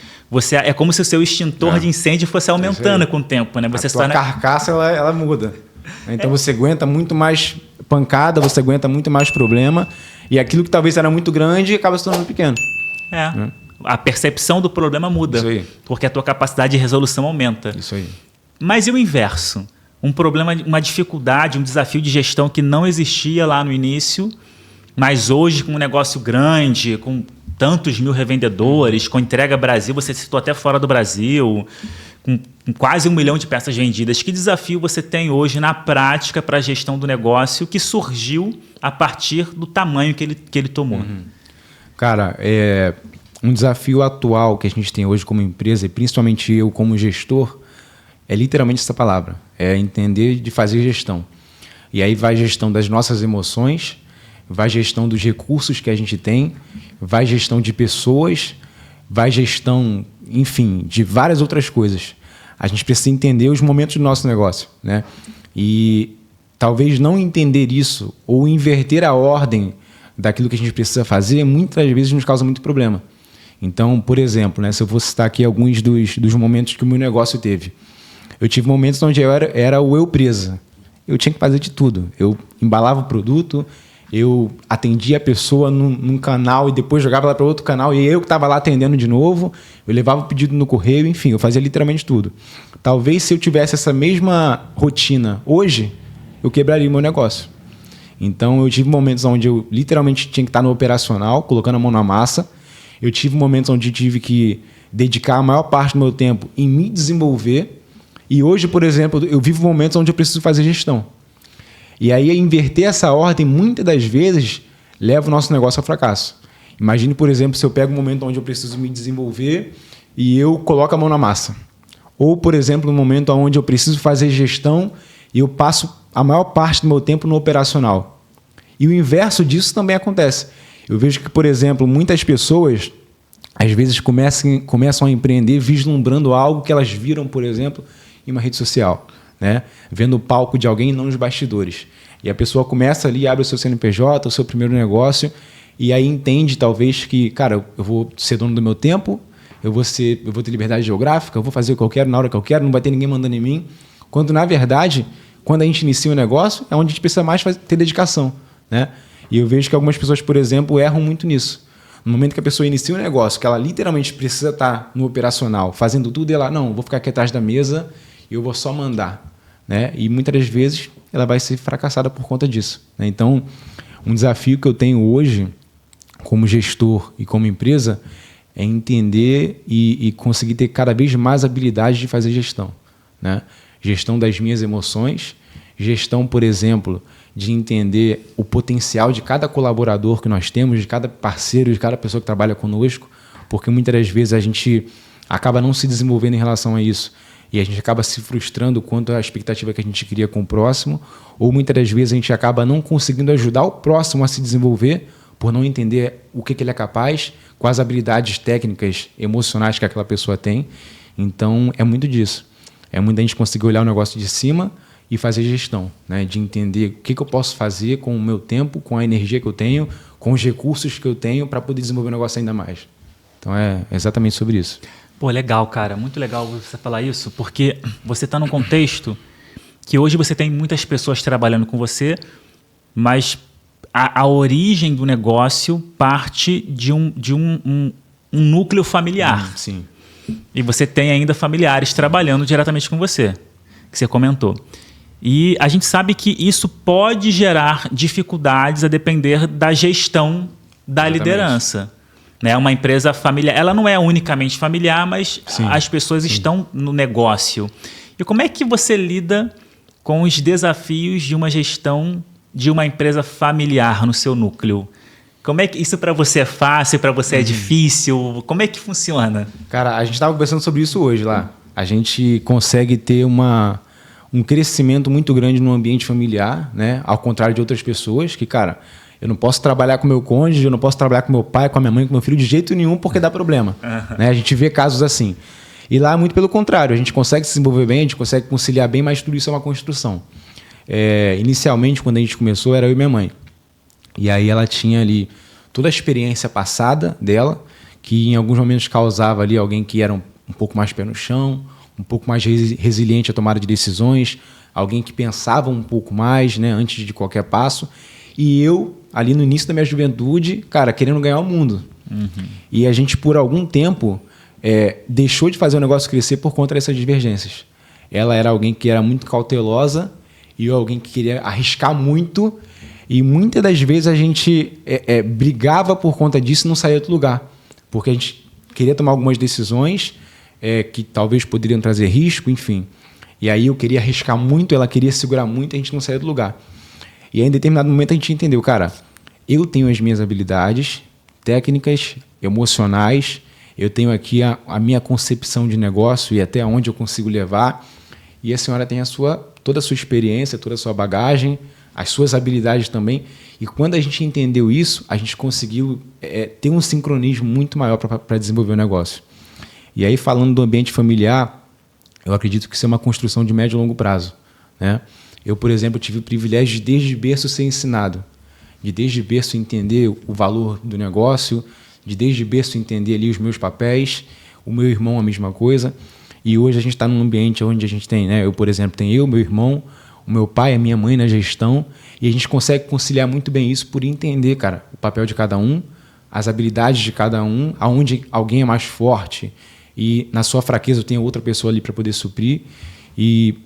B: É como se o seu extintor de incêndio fosse aumentando com o tempo, né? Você
A: a tua carcaça, ela muda. Então você aguenta muito mais pancada, você aguenta muito mais problema, e aquilo que talvez era muito grande acaba se tornando pequeno.
B: A percepção do problema muda,
A: Isso aí.
B: porque a tua capacidade de resolução aumenta.
A: Isso aí.
B: Mas e o inverso? Um problema, uma dificuldade, um desafio de gestão que não existia lá no início, mas hoje com um negócio grande, com tantos mil revendedores, com entrega Brasil, você citou até fora do Brasil, com quase 1 milhão de peças vendidas. Que desafio você tem hoje na prática para a gestão do negócio que surgiu a partir do tamanho que ele tomou?
A: Cara, um desafio atual que a gente tem hoje como empresa, e principalmente eu como gestor, é literalmente essa palavra. É entender de fazer gestão. E aí vai gestão das nossas emoções, vai gestão dos recursos que a gente tem, vai gestão de pessoas, vai gestão, enfim, de várias outras coisas. A gente precisa entender os momentos do nosso negócio, né? E talvez não entender isso ou inverter a ordem daquilo que a gente precisa fazer, muitas vezes nos causa muito problema. Então, por exemplo, né, se eu vou citar aqui alguns dos momentos que o meu negócio teve. Eu tive momentos onde eu era o eu presa. Eu tinha que fazer de tudo. Eu embalava o produto, eu atendia a pessoa num canal e depois jogava ela para outro canal e eu que estava lá atendendo de novo, eu levava o pedido no correio, enfim, eu fazia literalmente tudo. Talvez se eu tivesse essa mesma rotina hoje, eu quebraria o meu negócio. Então eu tive momentos onde eu literalmente tinha que estar no operacional, colocando a mão na massa. Eu tive momentos onde tive que dedicar a maior parte do meu tempo em me desenvolver. E hoje, por exemplo, eu vivo momentos onde eu preciso fazer gestão. E aí, inverter essa ordem, muitas das vezes, leva o nosso negócio ao fracasso. Imagine, por exemplo, se eu pego um momento onde eu preciso me desenvolver e eu coloco a mão na massa. Ou, por exemplo, um momento onde eu preciso fazer gestão e eu passo a maior parte do meu tempo no operacional. E o inverso disso também acontece. Eu vejo que, por exemplo, muitas pessoas, às vezes, começam a empreender vislumbrando algo que elas viram, por exemplo, em uma rede social. Né? Vendo o palco de alguém e não os bastidores. E a pessoa começa ali, abre o seu CNPJ, o seu primeiro negócio, e aí entende talvez que, cara, eu vou ser dono do meu tempo, eu vou ter liberdade geográfica, eu vou fazer o que eu quero na hora que eu quero, não vai ter ninguém mandando em mim. Quando, na verdade, quando a gente inicia um negócio, é onde a gente precisa mais ter dedicação. Né? E eu vejo que algumas pessoas, por exemplo, erram muito nisso. No momento que a pessoa inicia um negócio, que ela literalmente precisa estar no operacional, fazendo tudo, e ela, não, vou ficar aqui atrás da mesa e eu vou só mandar. Né? E muitas das vezes ela vai ser fracassada por conta disso. Né? Então, um desafio que eu tenho hoje, como gestor e como empresa, é entender e conseguir ter cada vez mais habilidade de fazer gestão. Né? Gestão das minhas emoções, gestão, por exemplo, de entender o potencial de cada colaborador que nós temos, de cada parceiro, de cada pessoa que trabalha conosco, porque muitas das vezes a gente acaba não se desenvolvendo em relação a isso. E a gente acaba se frustrando quanto à expectativa que a gente cria com o próximo, ou muitas das vezes a gente acaba não conseguindo ajudar o próximo a se desenvolver por não entender o que ele é capaz, quais habilidades técnicas, emocionais que aquela pessoa tem. Então, é muito disso. É muito a gente conseguir olhar o negócio de cima e fazer gestão, né? De entender o que eu posso fazer com o meu tempo, com a energia que eu tenho, com os recursos que eu tenho para poder desenvolver o negócio ainda mais. Então, é exatamente sobre isso.
B: Pô, legal, cara. Muito legal você falar isso, porque você está num contexto que hoje você tem muitas pessoas trabalhando com você, mas a origem do negócio parte de um núcleo familiar.
A: Sim.
B: E você tem ainda familiares trabalhando diretamente com você, que você comentou. E a gente sabe que isso pode gerar dificuldades a depender da gestão da liderança. Né? Uma empresa familiar, ela não é unicamente familiar, mas as pessoas estão no negócio. E como é que você lida com os desafios de uma gestão de uma empresa familiar no seu núcleo? Como é que isso para você é fácil, para você é difícil? Como é que funciona?
A: Cara, a gente estava conversando sobre isso hoje lá. A gente consegue ter um crescimento muito grande no ambiente familiar, né? Ao contrário de outras pessoas que, cara, eu não posso trabalhar com meu cônjuge, eu não posso trabalhar com meu pai, com a minha mãe, com meu filho de jeito nenhum porque dá problema. Né? A gente vê casos assim. E lá, muito pelo contrário, a gente consegue se desenvolver bem, a gente consegue conciliar bem, mas tudo isso é uma construção. Inicialmente, quando a gente começou, era eu e minha mãe. E aí ela tinha ali toda a experiência passada dela, que em alguns momentos causava ali alguém que era um pouco mais pé no chão, um pouco mais resiliente à tomada de decisões, alguém que pensava um pouco mais, né, antes de qualquer passo. E eu, ali no início da minha juventude, cara, querendo ganhar o mundo. E a gente, por algum tempo, deixou de fazer o negócio crescer por conta dessas divergências. Ela era alguém que era muito cautelosa e eu alguém que queria arriscar muito. E muitas das vezes a gente brigava por conta disso e não saía de outro lugar. Porque a gente queria tomar algumas decisões que talvez poderiam trazer risco, enfim. E aí eu queria arriscar muito, ela queria segurar muito e a gente não saía do lugar. E aí, em determinado momento a gente entendeu, cara, eu tenho as minhas habilidades técnicas, emocionais, eu tenho aqui a minha concepção de negócio e até onde eu consigo levar. E a senhora tem toda a sua experiência, toda a sua bagagem, as suas habilidades também. E quando a gente entendeu isso, a gente conseguiu ter um sincronismo muito maior para desenvolver o negócio. E aí, falando do ambiente familiar, eu acredito que isso é uma construção de médio e longo prazo. Né? Eu, por exemplo, tive o privilégio de desde berço ser ensinado, de desde berço entender o valor do negócio, de desde berço entender ali os meus papéis, o meu irmão a mesma coisa. E hoje a gente está num ambiente onde a gente tem, né? Eu, por exemplo, tenho eu, meu irmão, o meu pai, a minha mãe na gestão, e a gente consegue conciliar muito bem isso por entender, cara, o papel de cada um, as habilidades de cada um, aonde alguém é mais forte e na sua fraqueza eu tenho outra pessoa ali para poder suprir. E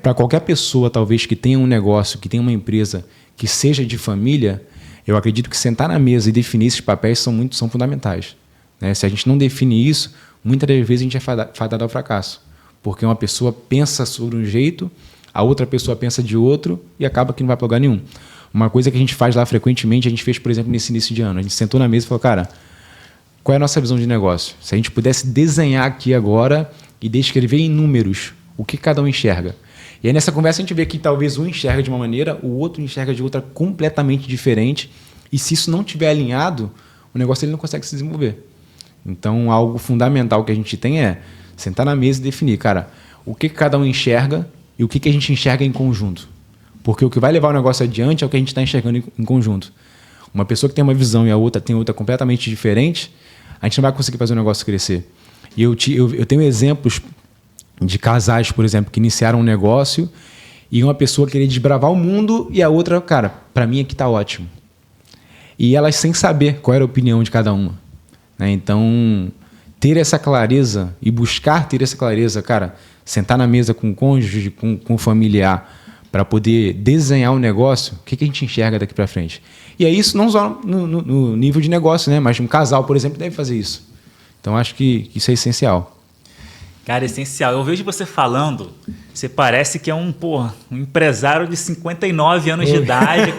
A: para qualquer pessoa, talvez, que tenha um negócio, que tenha uma empresa que seja de família, eu acredito que sentar na mesa e definir esses papéis são fundamentais. Né? Se a gente não definir isso, muitas das vezes a gente é fadado ao fracasso. Porque uma pessoa pensa sobre um jeito, a outra pessoa pensa de outro e acaba que não vai para lugar nenhum. Uma coisa que a gente faz lá frequentemente, a gente fez, por exemplo, nesse início de ano. A gente sentou na mesa e falou, cara, qual é a nossa visão de negócio? Se a gente pudesse desenhar aqui agora e descrever em números o que cada um enxerga. E aí nessa conversa a gente vê que talvez um enxerga de uma maneira, o outro enxerga de outra completamente diferente. E se isso não estiver alinhado, o negócio ele não consegue se desenvolver. Então, algo fundamental que a gente tem é sentar na mesa e definir, cara, o que cada um enxerga e o que a gente enxerga em conjunto. Porque o que vai levar o negócio adiante é o que a gente está enxergando em conjunto. Uma pessoa que tem uma visão e a outra tem outra completamente diferente, a gente não vai conseguir fazer o negócio crescer. E eu tenho exemplos de casais, por exemplo, que iniciaram um negócio e uma pessoa queria desbravar o mundo e a outra, cara, para mim aqui está ótimo. E elas sem saber qual era a opinião de cada uma. Né? Então, ter essa clareza e buscar ter essa clareza, cara, sentar na mesa com o cônjuge, com o familiar, para poder desenhar um negócio, o que a gente enxerga daqui para frente. E é isso não só no nível de negócio, né? Mas um casal, por exemplo, deve fazer isso. Então, acho que isso é essencial.
B: Cara, é essencial. Eu vejo você falando, você parece que é um empresário de 59 anos de idade,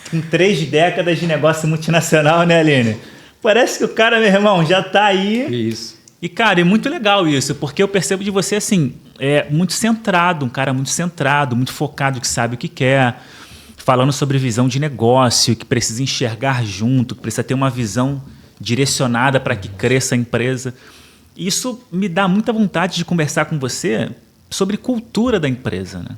B: com 3 décadas de negócio multinacional, né, Aline? Parece que o cara, meu irmão, já está aí.
A: Que isso.
B: E, cara, é muito legal isso, porque eu percebo de você, assim, muito centrado, um cara muito centrado, muito focado, que sabe o que quer, falando sobre visão de negócio, que precisa enxergar junto, que precisa ter uma visão direcionada para que cresça a empresa. Isso me dá muita vontade de conversar com você sobre cultura da empresa, né?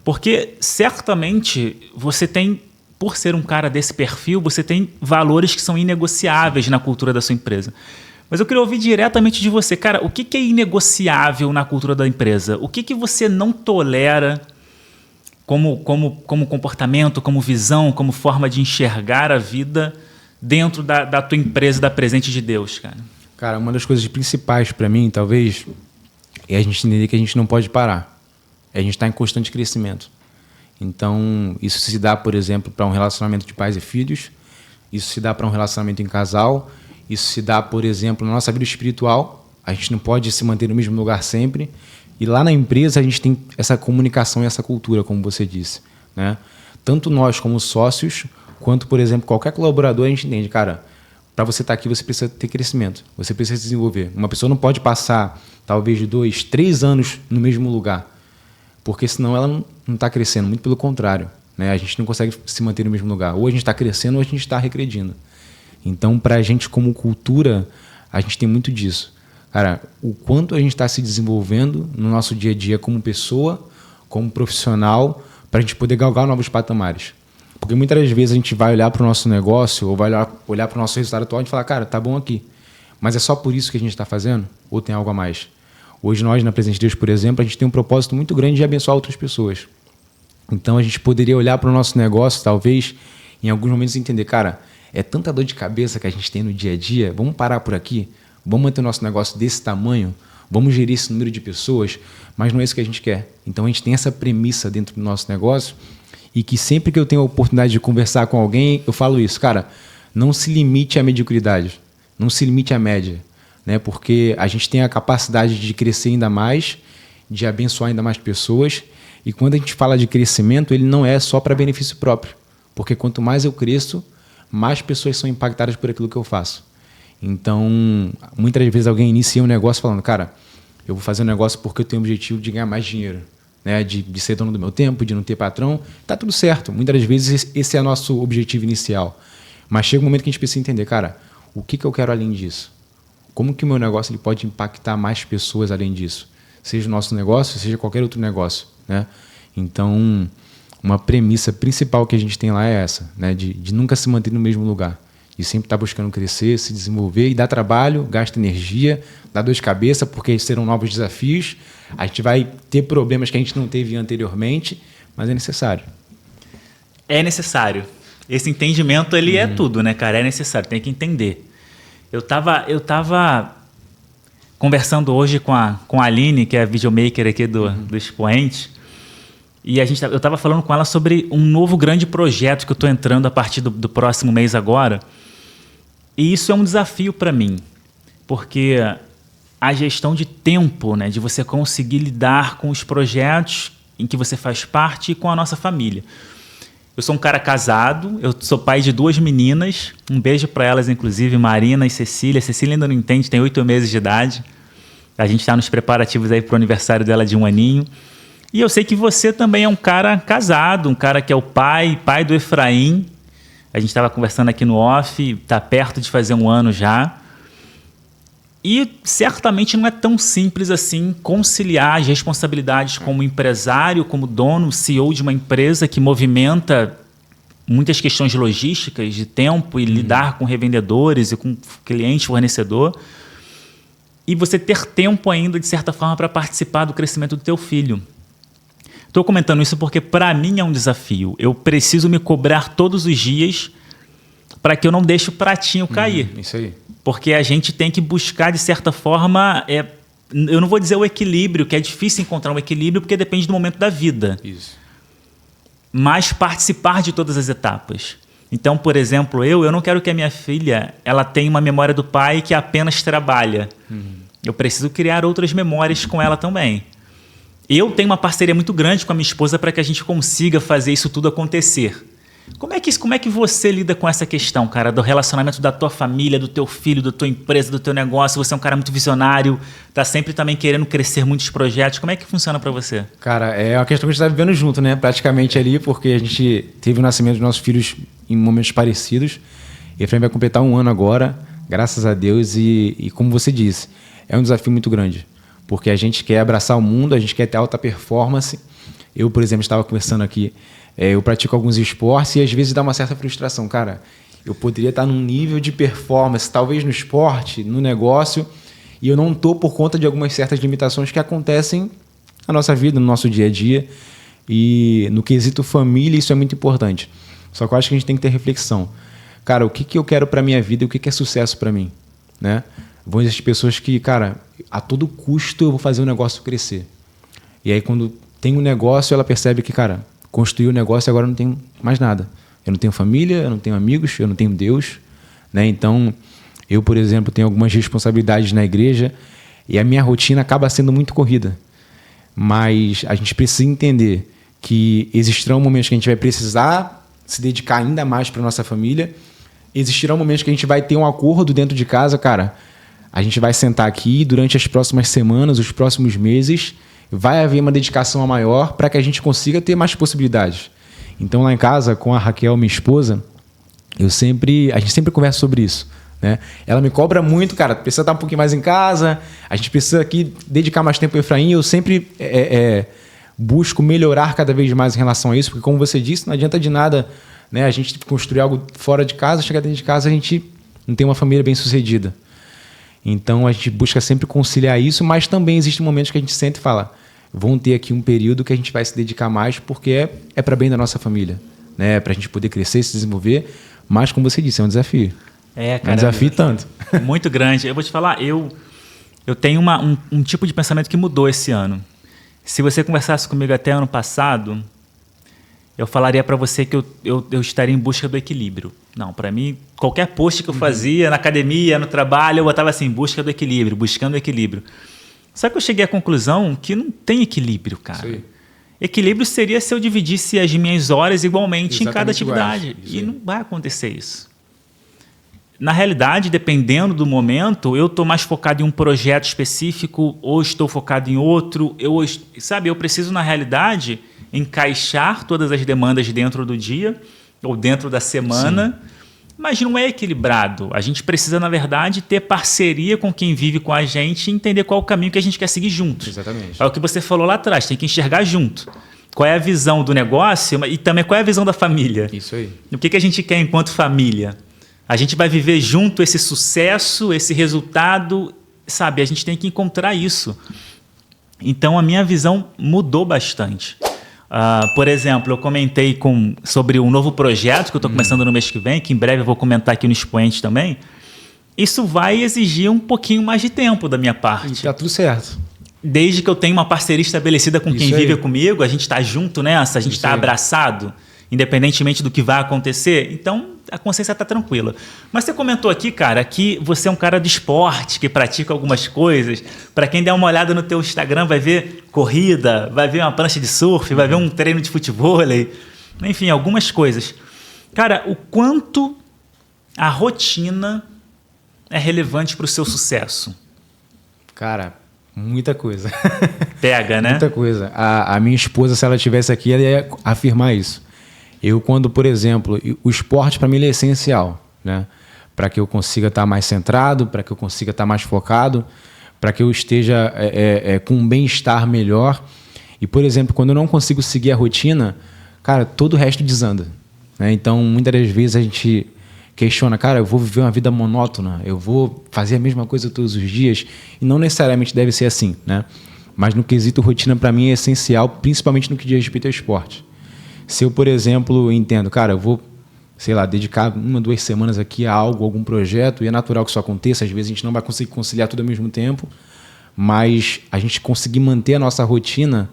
B: Porque certamente você tem, por ser um cara desse perfil, você tem valores que são inegociáveis na cultura da sua empresa. Mas eu queria ouvir diretamente de você, cara, o que é inegociável na cultura da empresa? O que você não tolera como comportamento, como visão, como forma de enxergar a vida dentro da tua empresa, da Presente de Deus, cara?
A: Cara, uma das coisas principais para mim, talvez, é a gente entender que a gente não pode parar. A gente está em constante crescimento. Então, isso se dá, por exemplo, para um relacionamento de pais e filhos, isso se dá para um relacionamento em casal, isso se dá, por exemplo, na nossa vida espiritual. A gente não pode se manter no mesmo lugar sempre. E lá na empresa a gente tem essa comunicação e essa cultura, como você disse. Né? tanto nós como sócios, quanto, por exemplo, qualquer colaborador, a gente entende, cara, para você estar aqui, você precisa ter crescimento, você precisa se desenvolver. Uma pessoa não pode passar, talvez, 2, 3 anos no mesmo lugar, porque senão ela não está crescendo, muito pelo contrário, né? A gente não consegue se manter no mesmo lugar. Ou a gente está crescendo ou a gente está regredindo. Então, para a gente, como cultura, a gente tem muito disso. Cara, o quanto a gente está se desenvolvendo no nosso dia a dia como pessoa, como profissional, para a gente poder galgar novos patamares. Porque muitas das vezes a gente vai olhar para o nosso negócio ou vai olhar para o nosso resultado atual e falar, cara, tá bom aqui. Mas é só por isso que a gente está fazendo? Ou tem algo a mais? Hoje nós, na Presente de Deus, por exemplo, a gente tem um propósito muito grande de abençoar outras pessoas. Então a gente poderia olhar para o nosso negócio, talvez, em alguns momentos entender, cara, é tanta dor de cabeça que a gente tem no dia a dia, vamos parar por aqui? Vamos manter o nosso negócio desse tamanho? Vamos gerir esse número de pessoas? Mas não é isso que a gente quer. Então a gente tem essa premissa dentro do nosso negócio e que sempre que eu tenho a oportunidade de conversar com alguém, eu falo isso, cara, não se limite à mediocridade, não se limite à média, né? Porque a gente tem a capacidade de crescer ainda mais, de abençoar ainda mais pessoas, e quando a gente fala de crescimento, ele não é só para benefício próprio, porque quanto mais eu cresço, mais pessoas são impactadas por aquilo que eu faço. Então, muitas vezes alguém inicia um negócio falando, cara, eu vou fazer um negócio porque eu tenho o objetivo de ganhar mais dinheiro, né? De ser dono do meu tempo, de não ter patrão. Tá tudo certo. Muitas das vezes esse é o nosso objetivo inicial. Mas chega um momento que a gente precisa entender, cara, o que eu quero além disso? Como que o meu negócio ele pode impactar mais pessoas além disso? Seja o nosso negócio, seja qualquer outro negócio, né? Então, uma premissa principal que a gente tem lá é essa, né? De nunca se manter no mesmo lugar. De sempre estar buscando crescer, se desenvolver e dar trabalho, gasta energia, dá dor de cabeça, porque serão novos desafios. A gente vai ter problemas que a gente não teve anteriormente, mas é necessário.
B: É necessário. Esse entendimento, ele é tudo, né, cara? É necessário, tem que entender. Eu tava conversando hoje com a Aline, que é a videomaker aqui do Expoente, e eu estava falando com ela sobre um novo grande projeto que eu estou entrando a partir do próximo mês agora. E isso é um desafio para mim, porque a gestão de tempo, né, de você conseguir lidar com os projetos em que você faz parte e com a nossa família. Eu sou um cara casado, eu sou pai de 2 meninas, um beijo para elas, inclusive, Marina e Cecília. Cecília ainda não entende, tem 8 meses de idade. A gente está nos preparativos aí para o aniversário dela de 1 aninho. E eu sei que você também é um cara casado, um cara que é o pai do Efraim. A gente estava conversando aqui no off, está perto de fazer 1 ano já. E certamente não é tão simples assim conciliar as responsabilidades como empresário, como dono, CEO de uma empresa que movimenta muitas questões logísticas, de tempo e lidar com revendedores e com cliente, fornecedor. E você ter tempo ainda, de certa forma, para participar do crescimento do teu filho. Estou comentando isso porque, para mim, é um desafio. Eu preciso me cobrar todos os dias para que eu não deixe o pratinho cair.
A: Isso aí.
B: Porque a gente tem que buscar, de certa forma, eu não vou dizer o equilíbrio, que é difícil encontrar um equilíbrio, porque depende do momento da vida.
A: Isso.
B: Mas participar de todas as etapas. Então, por exemplo, eu não quero que a minha filha ela tenha uma memória do pai que apenas trabalha. Eu preciso criar outras memórias com ela também. Eu tenho uma parceria muito grande com a minha esposa para que a gente consiga fazer isso tudo acontecer. Como é que você lida com essa questão, cara, do relacionamento da tua família, do teu filho, da tua empresa, do teu negócio? Você é um cara muito visionário, tá sempre também querendo crescer muitos projetos. Como é que funciona para você?
A: Cara, é uma questão que a gente está vivendo junto, né? Praticamente ali, porque a gente teve o nascimento dos nossos filhos em momentos parecidos. Efraim vai completar 1 ano agora, graças a Deus. E como você disse, é um desafio muito grande. Porque a gente quer abraçar o mundo, a gente quer ter alta performance. Eu, por exemplo, estava conversando aqui, eu pratico alguns esportes e às vezes dá uma certa frustração. Cara, eu poderia estar num nível de performance, talvez no esporte, no negócio, e eu não estou por conta de algumas certas limitações que acontecem na nossa vida, no nosso dia a dia. E no quesito família, isso é muito importante. Só que eu acho que a gente tem que ter reflexão. Cara, o que eu quero para a minha vida e o que é sucesso para mim? Né? Vão existir pessoas que, cara, a todo custo eu vou fazer o negócio crescer. E aí quando tem um negócio, ela percebe que, cara, construí o negócio e agora não tenho mais nada. Eu não tenho família, eu não tenho amigos, eu não tenho Deus. Né? Então, eu, por exemplo, tenho algumas responsabilidades na igreja e a minha rotina acaba sendo muito corrida. Mas a gente precisa entender que existirão momentos que a gente vai precisar se dedicar ainda mais para nossa família. Existirão momentos que a gente vai ter um acordo dentro de casa, cara. A gente vai sentar aqui durante as próximas semanas, os próximos meses, vai haver uma dedicação a maior para que a gente consiga ter mais possibilidades. Então, lá em casa, com a Raquel, minha esposa, a gente sempre conversa sobre isso, né? Ela me cobra muito, cara, precisa estar um pouquinho mais em casa, a gente precisa aqui dedicar mais tempo ao Efraim. Eu sempre busco melhorar cada vez mais em relação a isso, porque, como você disse, não adianta de nada, né, a gente construir algo fora de casa, chegar dentro de casa, a gente não tem uma família bem sucedida. Então, a gente busca sempre conciliar isso, mas também existem momentos que a gente sente e fala, vão ter aqui um período que a gente vai se dedicar mais, porque é para bem da nossa família, né? Para a gente poder crescer, se desenvolver. Mas, como você disse, é um desafio.
B: Cara,
A: é um desafio tanto.
B: Muito grande. Eu vou te falar, eu tenho um tipo de pensamento que mudou esse ano. Se você conversasse comigo até ano passado, eu falaria para você que eu estaria em busca do equilíbrio. Não, para mim, qualquer post que eu fazia na academia, no trabalho, eu botava assim, busca do equilíbrio, buscando o equilíbrio. Só que eu cheguei à conclusão que não tem equilíbrio, cara. Sim. Equilíbrio seria se eu dividisse as minhas horas igualmente em cada atividade. E não vai acontecer isso. Na realidade, dependendo do momento, eu estou mais focado em um projeto específico ou estou focado em outro. Eu preciso, na realidade, encaixar todas as demandas dentro do dia ou dentro da semana. Sim. Mas não é equilibrado. A gente precisa, na verdade, ter parceria com quem vive com a gente e entender qual é o caminho que a gente quer seguir juntos.
A: Exatamente.
B: É o que você falou lá atrás, tem que enxergar junto. Qual é a visão do negócio e também qual é a visão da família.
A: Isso aí.
B: O que a gente quer enquanto família? A gente vai viver junto esse sucesso, esse resultado, sabe? A gente tem que encontrar isso. Então, a minha visão mudou bastante. Por exemplo, eu comentei sobre um novo projeto que eu estou começando no mês que vem, que em breve eu vou comentar aqui no Expoente também. Isso vai exigir um pouquinho mais de tempo da minha parte.
A: Está tudo certo.
B: Desde que eu tenha uma parceria estabelecida com quem vive comigo, a gente está junto nessa, a gente está abraçado, independentemente do que vai acontecer. Então, a consciência está tranquila. Mas você comentou aqui, cara, que você é um cara de esporte, que pratica algumas coisas. Para quem der uma olhada no teu Instagram, vai ver corrida, vai ver uma prancha de surf, vai ver um treino de futevôlei, enfim, algumas coisas. Cara, o quanto a rotina é relevante para o seu sucesso?
A: Cara, muita coisa.
B: Pega, né?
A: Muita coisa. A minha esposa, se ela estivesse aqui, ela ia afirmar isso. Quando, por exemplo, o esporte para mim ele é essencial, né? Para que eu consiga estar mais centrado, para que eu consiga estar mais focado, para que eu esteja com um bem-estar melhor. E, por exemplo, quando eu não consigo seguir a rotina, cara, todo o resto desanda, né? Então, muitas das vezes a gente questiona, cara, eu vou viver uma vida monótona, eu vou fazer a mesma coisa todos os dias, e não necessariamente deve ser assim, né? Mas no quesito rotina, para mim, é essencial, principalmente no que diz respeito ao esporte. Se eu, por exemplo, entendo, cara, eu vou, dedicar 1 ou 2 semanas aqui a algum projeto, e é natural que isso aconteça, às vezes a gente não vai conseguir conciliar tudo ao mesmo tempo, mas a gente conseguir manter a nossa rotina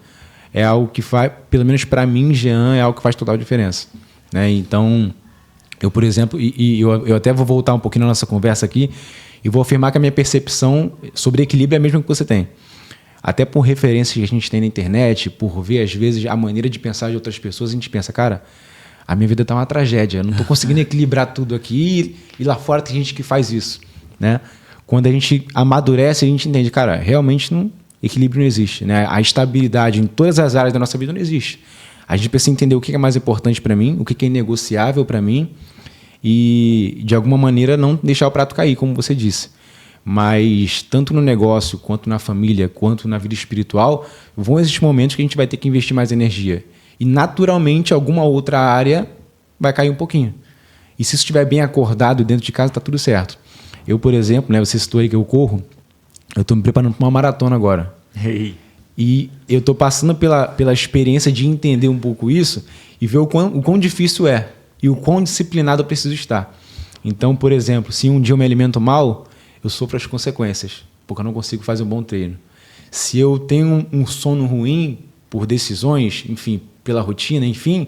A: é algo que faz, pelo menos para mim, Jean, é algo que faz total diferença, né? Então, eu, por exemplo, eu até vou voltar um pouquinho na nossa conversa aqui, e vou afirmar que a minha percepção sobre equilíbrio é a mesma que você tem. Até por referências que a gente tem na internet, por ver, às vezes, a maneira de pensar de outras pessoas, a gente pensa, cara, a minha vida está uma tragédia, eu não estou conseguindo equilibrar tudo aqui, e lá fora tem gente que faz isso, né? Quando a gente amadurece, a gente entende, cara, realmente equilíbrio não existe, né? A estabilidade em todas as áreas da nossa vida não existe. A gente precisa entender o que é mais importante para mim, o que é inegociável para mim, e, de alguma maneira, não deixar o prato cair, como você disse. Mas tanto no negócio, quanto na família, quanto na vida espiritual, vão existir momentos que a gente vai ter que investir mais energia. E, naturalmente, alguma outra área vai cair um pouquinho. E se isso estiver bem acordado dentro de casa, está tudo certo. Eu, por exemplo, né, você citou aí que eu corro, eu estou me preparando para uma maratona agora.
B: Hey.
A: E eu estou passando pela experiência de entender um pouco isso e ver o quão difícil é e o quão disciplinado eu preciso estar. Então, por exemplo, se um dia eu me alimento mal, eu sofro as consequências, porque eu não consigo fazer um bom treino. Se eu tenho um sono ruim por decisões, enfim, pela rotina, enfim,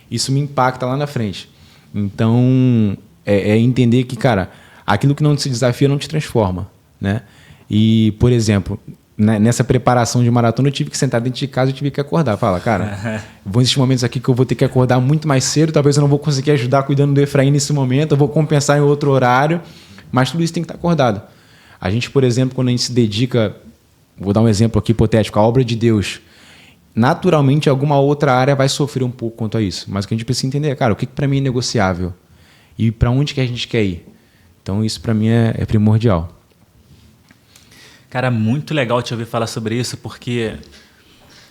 A: isso me impacta lá na frente. Então, é entender que, cara, aquilo que não te desafia não te transforma, né? E, por exemplo, nessa preparação de maratona, eu tive que sentar dentro de casa e tive que acordar. Fala, cara, vão existir momentos aqui que eu vou ter que acordar muito mais cedo, talvez eu não vou conseguir ajudar cuidando do Efraim nesse momento, eu vou compensar em outro horário, mas tudo isso tem que estar acordado. A gente, por exemplo, quando a gente se dedica, vou dar um exemplo aqui hipotético, a obra de Deus, naturalmente alguma outra área vai sofrer um pouco quanto a isso, mas o que a gente precisa entender é, cara, o que para mim é negociável e para onde que a gente quer ir. Então isso para mim é primordial.
B: Cara, muito legal te ouvir falar sobre isso, porque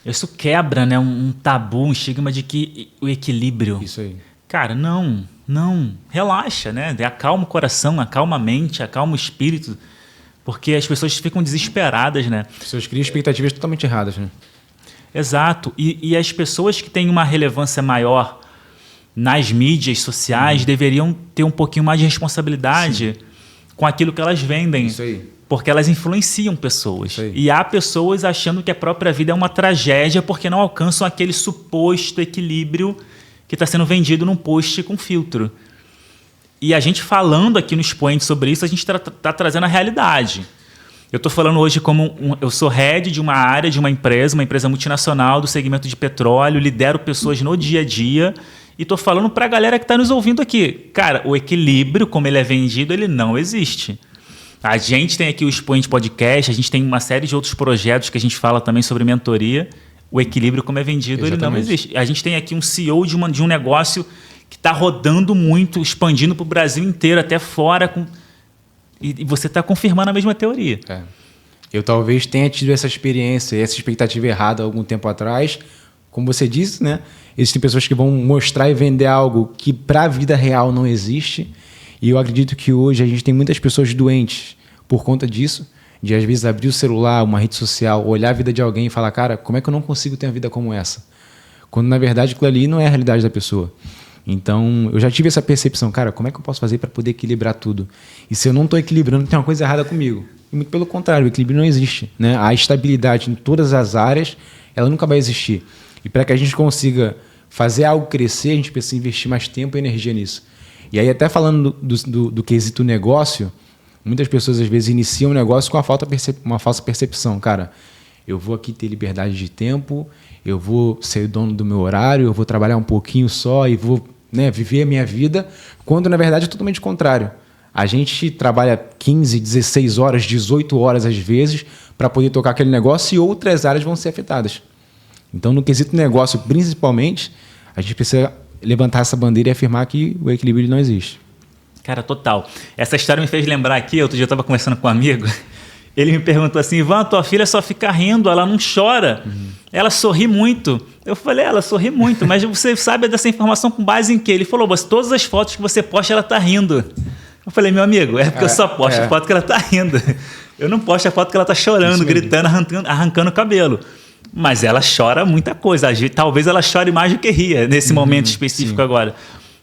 B: isso quebra, né, um tabu, um estigma de que o equilíbrio...
A: Isso aí.
B: Cara, não, relaxa, né? Acalma o coração, acalma a mente, acalma o espírito, porque as pessoas ficam desesperadas, né?
A: As pessoas criam expectativas totalmente erradas, né?
B: Exato. E as pessoas que têm uma relevância maior nas mídias sociais deveriam ter um pouquinho mais de responsabilidade com aquilo que elas vendem.
A: Isso aí.
B: Porque elas influenciam pessoas. E há pessoas achando que a própria vida é uma tragédia porque não alcançam aquele suposto equilíbrio que está sendo vendido num post com filtro. E a gente falando aqui no Expoente sobre isso, a gente está trazendo a realidade. Eu estou falando hoje eu sou head de uma área, de uma empresa multinacional do segmento de petróleo, lidero pessoas no dia a dia e estou falando para a galera que está nos ouvindo aqui. Cara, o equilíbrio, como ele é vendido, ele não existe. A gente tem aqui o Expoente Podcast, a gente tem uma série de outros projetos que a gente fala também sobre mentoria. O equilíbrio, como é vendido, ele não existe. A gente tem aqui um CEO de um negócio que está rodando muito, expandindo para o Brasil inteiro, até fora. E você está confirmando a mesma teoria.
A: Eu talvez tenha tido essa experiência, essa expectativa errada há algum tempo atrás. Como você disse, né? Existem pessoas que vão mostrar e vender algo que para a vida real não existe. E eu acredito que hoje a gente tem muitas pessoas doentes por conta disso, de às vezes abrir o celular, uma rede social, olhar a vida de alguém e falar, cara, como é que eu não consigo ter uma vida como essa? Quando na verdade aquilo ali não é a realidade da pessoa. Então eu já tive essa percepção, cara, como é que eu posso fazer para poder equilibrar tudo? E se eu não estou equilibrando, tem uma coisa errada comigo. E muito pelo contrário, o equilíbrio não existe, né? A estabilidade em todas as áreas, ela nunca vai existir. E para que a gente consiga fazer algo crescer, a gente precisa investir mais tempo e energia nisso. E aí, até falando do quesito negócio, muitas pessoas às vezes iniciam um negócio com uma falsa percepção. Cara, eu vou aqui ter liberdade de tempo, eu vou ser dono do meu horário, eu vou trabalhar um pouquinho só e vou, né, viver a minha vida, quando na verdade é totalmente contrário. A gente trabalha 15, 16 horas, 18 horas às vezes para poder tocar aquele negócio e outras áreas vão ser afetadas. Então, no quesito negócio, principalmente, a gente precisa levantar essa bandeira e afirmar que o equilíbrio não existe.
B: Cara, total. Essa história me fez lembrar aqui, outro dia eu estava conversando com um amigo, ele me perguntou assim, Ivan, tua filha só fica rindo, ela não chora, ela sorri muito. Eu falei, ela sorri muito, mas você sabe dessa informação com base em quê? Ele falou, todas as fotos que você posta, ela está rindo. Eu falei, meu amigo, é porque eu só posto a foto que ela está rindo. Eu não posto a foto que ela está chorando, gritando, arrancando o cabelo. Mas ela chora muita coisa. Talvez ela chore mais do que ria nesse momento específico agora.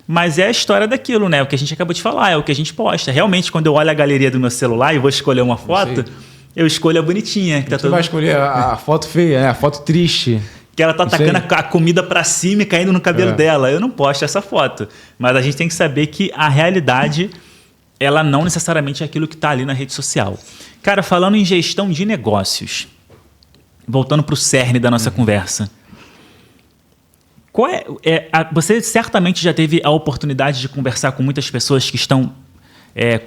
B: Mas é a história daquilo, né? O que a gente acabou de falar, é o que a gente posta. Realmente, quando eu olho a galeria do meu celular e vou escolher uma foto, eu escolho a bonitinha. Que
A: Você vai escolher a foto feia, a foto triste.
B: Que ela tá tacando a comida para cima e caindo no cabelo dela. Eu não posto essa foto. Mas a gente tem que saber que a realidade, ela não necessariamente é aquilo que está ali na rede social. Cara, falando em gestão de negócios, voltando para o cerne da nossa conversa, você certamente já teve a oportunidade de conversar com muitas pessoas que estão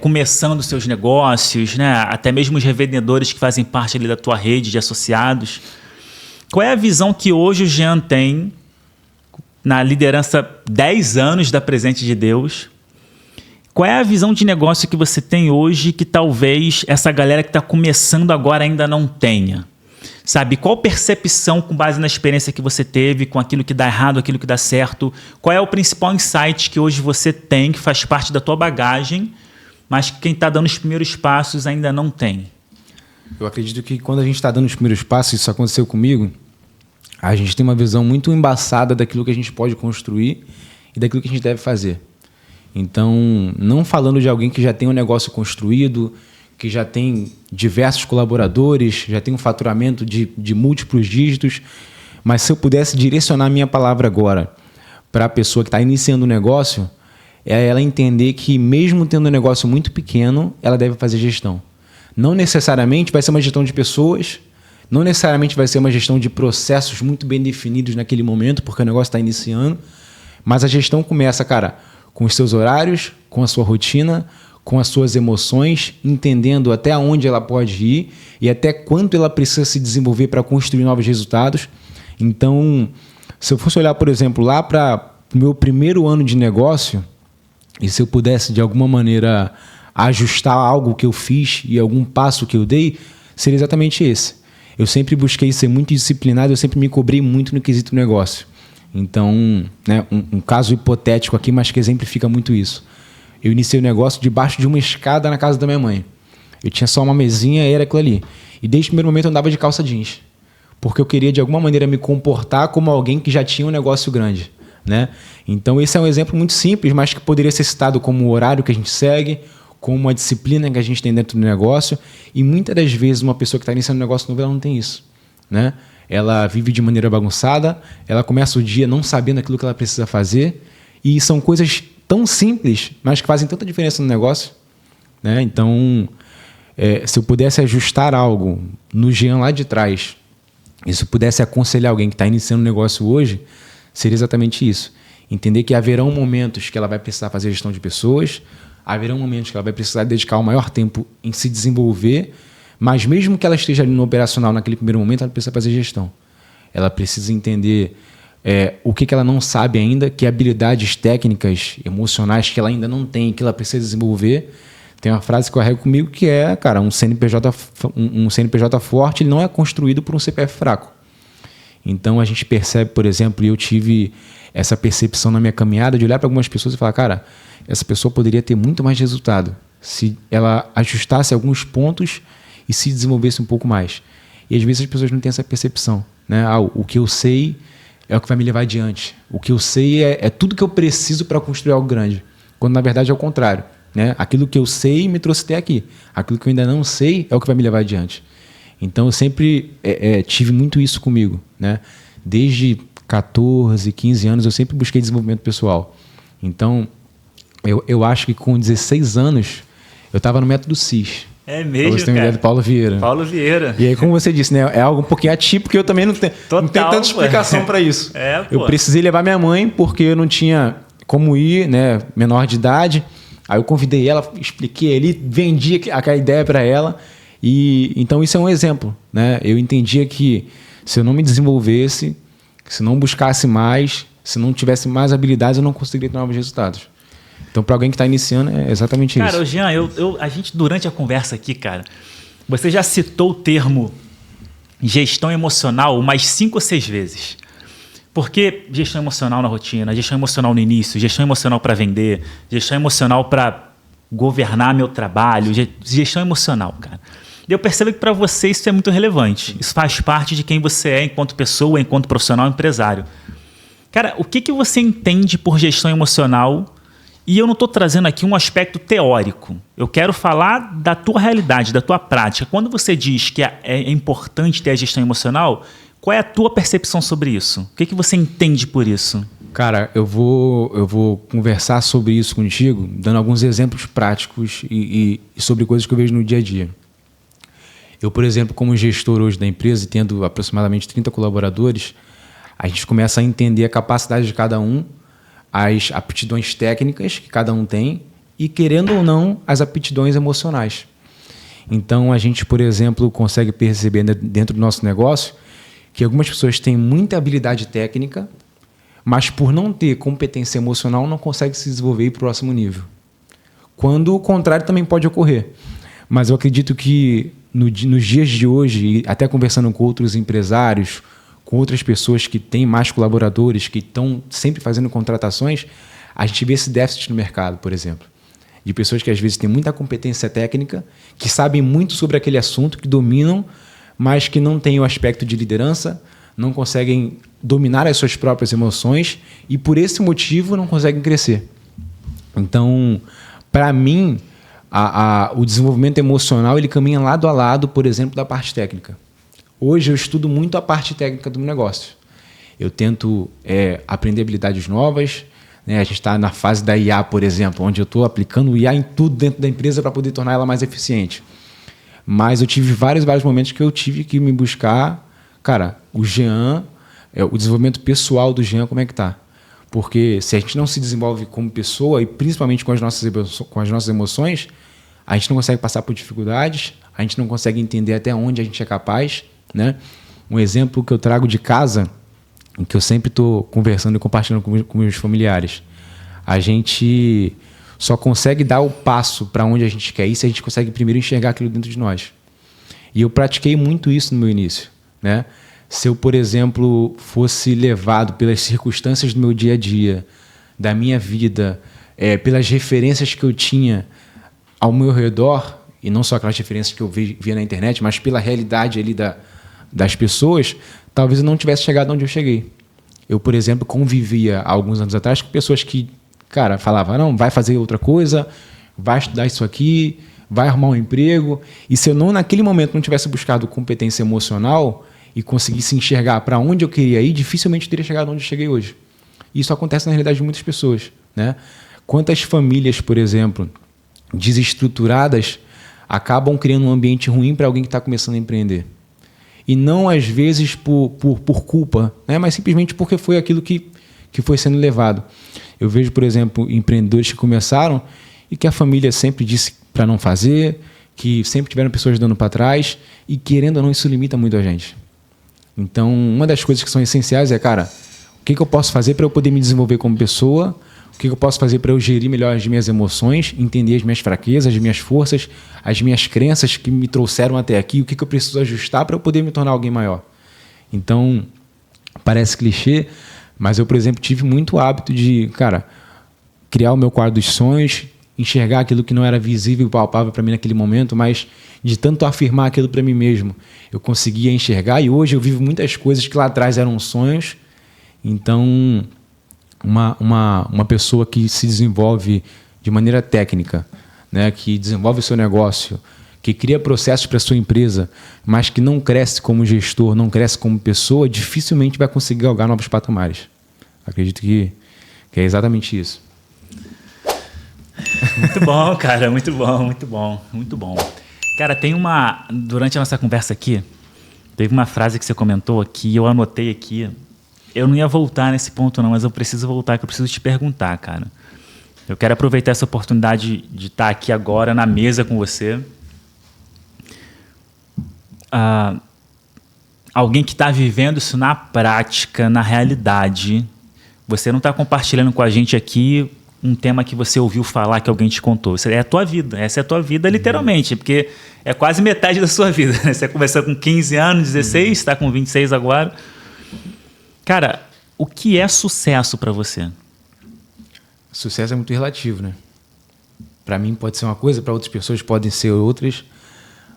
B: começando seus negócios, né? Até mesmo os revendedores que fazem parte ali da tua rede de associados. Qual é a visão que hoje o Jean tem na liderança 10 anos da Presente de Deus? Qual é a visão de negócio que você tem hoje que talvez essa galera que está começando agora ainda não tenha? Sabe, qual percepção com base na experiência que você teve, com aquilo que dá errado, aquilo que dá certo? Qual é o principal insight que hoje você tem, que faz parte da tua bagagem, mas que quem está dando os primeiros passos ainda não tem?
A: Eu acredito que quando a gente está dando os primeiros passos, isso aconteceu comigo, a gente tem uma visão muito embaçada daquilo que a gente pode construir e daquilo que a gente deve fazer. Então, não falando de alguém que já tem um negócio construído, que já tem diversos colaboradores, já tem um faturamento de múltiplos dígitos, mas se eu pudesse direcionar a minha palavra agora para a pessoa que está iniciando um negócio, é ela entender que mesmo tendo um negócio muito pequeno, ela deve fazer gestão. Não necessariamente vai ser uma gestão de pessoas, Não necessariamente vai ser uma gestão de processos muito bem definidos naquele momento, porque o negócio está iniciando, mas a gestão começa, cara, com os seus horários, com a sua rotina, com as suas emoções, entendendo até onde ela pode ir e até quanto ela precisa se desenvolver para construir novos resultados. Então, se eu fosse olhar, por exemplo, lá para o meu primeiro ano de negócio, e se eu pudesse, de alguma maneira, ajustar algo que eu fiz e algum passo que eu dei, seria exatamente esse. Eu sempre busquei ser muito disciplinado, eu sempre me cobrei muito no quesito negócio. Então, né, um caso hipotético aqui, mas que exemplifica muito isso. Eu iniciei o negócio debaixo de uma escada na casa da minha mãe. Eu tinha só uma mesinha e era aquilo ali. E desde o primeiro momento eu andava de calça jeans. Porque eu queria, de alguma maneira, me comportar como alguém que já tinha um negócio grande, né? Então, esse é um exemplo muito simples, mas que poderia ser citado como o horário que a gente segue, como a disciplina que a gente tem dentro do negócio. E muitas das vezes, uma pessoa que está iniciando um negócio novo, ela não tem isso, né? Ela vive de maneira bagunçada, ela começa o dia não sabendo aquilo que ela precisa fazer. E são coisas tão simples, mas que fazem tanta diferença no negócio, né? Então, se eu pudesse ajustar algo no Jean lá de trás, e se eu pudesse aconselhar alguém que está iniciando um negócio hoje, seria exatamente isso. Entender que haverão momentos que ela vai precisar fazer gestão de pessoas, haverão momentos que ela vai precisar dedicar o maior tempo em se desenvolver, mas mesmo que ela esteja ali no operacional naquele primeiro momento, ela precisa fazer gestão. Ela precisa entender o que ela não sabe ainda, que habilidades técnicas, emocionais que ela ainda não tem, que ela precisa desenvolver. Tem uma frase que eu carrego comigo que é, cara, um CNPJ forte, ele não é construído por um CPF fraco. Então a gente percebe, por exemplo, e eu tive essa percepção na minha caminhada de olhar para algumas pessoas e falar, cara, essa pessoa poderia ter muito mais resultado se ela ajustasse alguns pontos e se desenvolvesse um pouco mais. E às vezes as pessoas não têm essa percepção, né? O que eu sei é o que vai me levar adiante. O que eu sei é tudo que eu preciso para construir algo grande. Quando na verdade é o contrário, né? Aquilo que eu sei me trouxe até aqui. Aquilo que eu ainda não sei é o que vai me levar adiante. Então eu sempre tive muito isso comigo, né? Desde 14, 15 anos eu sempre busquei desenvolvimento pessoal. Então eu acho que com 16 anos eu estava no método CIS.
B: É mesmo,
A: pra você ter uma ideia do Paulo Vieira.
B: Paulo Vieira.
A: E aí, como você disse, né, é algo um pouquinho atípico que eu também não tenho tanta explicação para isso. Eu precisei levar minha mãe porque eu não tinha como ir, né, menor de idade. Aí eu convidei ela, expliquei ali, vendi a ideia para ela. E então isso é um exemplo, né? Eu entendia que se eu não me desenvolvesse, se não buscasse mais, se não tivesse mais habilidades, eu não conseguiria ter novos resultados. Então, para alguém que está iniciando, é exatamente isso.
B: Cara, Jean, a gente, durante a conversa aqui, cara, você já citou o termo gestão emocional umas 5 ou 6 vezes. Porque gestão emocional na rotina, gestão emocional no início, gestão emocional para vender, gestão emocional para governar meu trabalho, gestão emocional, cara. Eu percebo que para você isso é muito relevante. Isso faz parte de quem você é enquanto pessoa, enquanto profissional, empresário. Cara, o que você entende por gestão emocional? E eu não estou trazendo aqui um aspecto teórico. Eu quero falar da tua realidade, da tua prática. Quando você diz que é importante ter a gestão emocional, qual é a tua percepção sobre isso? O que você entende por isso?
A: Cara, eu vou conversar sobre isso contigo, dando alguns exemplos práticos e sobre coisas que eu vejo no dia a dia. Eu, por exemplo, como gestor hoje da empresa e tendo aproximadamente 30 colaboradores, a gente começa a entender a capacidade de cada um, as aptidões técnicas que cada um tem e, querendo ou não, as aptidões emocionais. Então, a gente, por exemplo, consegue perceber dentro do nosso negócio que algumas pessoas têm muita habilidade técnica, mas por não ter competência emocional não consegue se desenvolver e ir para o próximo nível. Quando o contrário também pode ocorrer. Mas eu acredito que nos dias de hoje, até conversando com outros empresários, com outras pessoas que têm mais colaboradores, que estão sempre fazendo contratações, a gente vê esse déficit no mercado, por exemplo. De pessoas que às vezes têm muita competência técnica, que sabem muito sobre aquele assunto, que dominam, mas que não têm o aspecto de liderança, não conseguem dominar as suas próprias emoções e, por esse motivo, não conseguem crescer. Então, para mim, o desenvolvimento emocional ele caminha lado a lado, por exemplo, da parte técnica. Hoje eu estudo muito a parte técnica do negócio. Eu tento aprender habilidades novas, né? A gente está na fase da IA, por exemplo, onde eu estou aplicando o IA em tudo dentro da empresa para poder tornar ela mais eficiente. Mas eu tive vários momentos que eu tive que me buscar, cara, o Jean, o desenvolvimento pessoal do Jean, como é que tá? Porque se a gente não se desenvolve como pessoa, e principalmente com as nossas emoções, a gente não consegue passar por dificuldades, a gente não consegue entender até onde a gente é capaz, né? Um exemplo que eu trago de casa, em que eu sempre estou conversando e compartilhando com meus familiares, a gente só consegue dar o passo para onde a gente quer ir se a gente consegue primeiro enxergar aquilo dentro de nós. E eu pratiquei muito isso no meu início, né? Se eu, por exemplo, fosse levado pelas circunstâncias do meu dia a dia, da minha vida, pelas referências que eu tinha ao meu redor, e não só aquelas referências que eu via na internet, mas pela realidade ali das pessoas, talvez eu não tivesse chegado onde eu cheguei. Eu, por exemplo, convivia há alguns anos atrás com pessoas que, cara, falavam, não, vai fazer outra coisa, vai estudar isso aqui, vai arrumar um emprego. E se eu naquele momento não tivesse buscado competência emocional e conseguisse enxergar para onde eu queria ir, dificilmente eu teria chegado onde eu cheguei hoje. Isso acontece na realidade de muitas pessoas, né? Quantas famílias, por exemplo, desestruturadas, acabam criando um ambiente ruim para alguém que está começando a empreender. E não, às vezes, por culpa, né? Mas simplesmente porque foi aquilo que foi sendo levado. Eu vejo, por exemplo, empreendedores que começaram e que a família sempre disse para não fazer, que sempre tiveram pessoas dando para trás, e querendo ou não, isso limita muito a gente. Então, uma das coisas que são essenciais é, cara, o que eu posso fazer para eu poder me desenvolver como pessoa? O que eu posso fazer para eu gerir melhor as minhas emoções, entender as minhas fraquezas, as minhas forças, as minhas crenças que me trouxeram até aqui, o que eu preciso ajustar para eu poder me tornar alguém maior? Então, parece clichê, mas eu, por exemplo, tive muito hábito de, cara, criar o meu quadro dos sonhos, enxergar aquilo que não era visível e palpável para mim naquele momento, mas de tanto afirmar aquilo para mim mesmo, eu conseguia enxergar, e hoje eu vivo muitas coisas que lá atrás eram sonhos. Então, uma pessoa que se desenvolve de maneira técnica, né, que desenvolve o seu negócio, que cria processos para a sua empresa, mas que não cresce como gestor, não cresce como pessoa, dificilmente vai conseguir galgar novos patamares. Acredito que é exatamente isso.
B: Muito bom, cara, muito bom, muito bom, muito bom. Cara, durante a nossa conversa aqui, teve uma frase que você comentou aqui, eu anotei aqui. Eu não ia voltar nesse ponto não, mas eu preciso voltar, que eu preciso te perguntar, cara. Eu quero aproveitar essa oportunidade de estar aqui agora na mesa com você. Alguém que está vivendo isso na prática, na realidade. Você não está compartilhando com a gente aqui um tema que você ouviu falar, que alguém te contou. Isso é a tua vida. Essa é a tua vida, literalmente, porque é quase metade da sua vida. Você começou com 15 anos, 16, está com 26 agora. Cara, o que é sucesso para você?
A: Sucesso é muito relativo, né? Para mim pode ser uma coisa, para outras pessoas podem ser outras,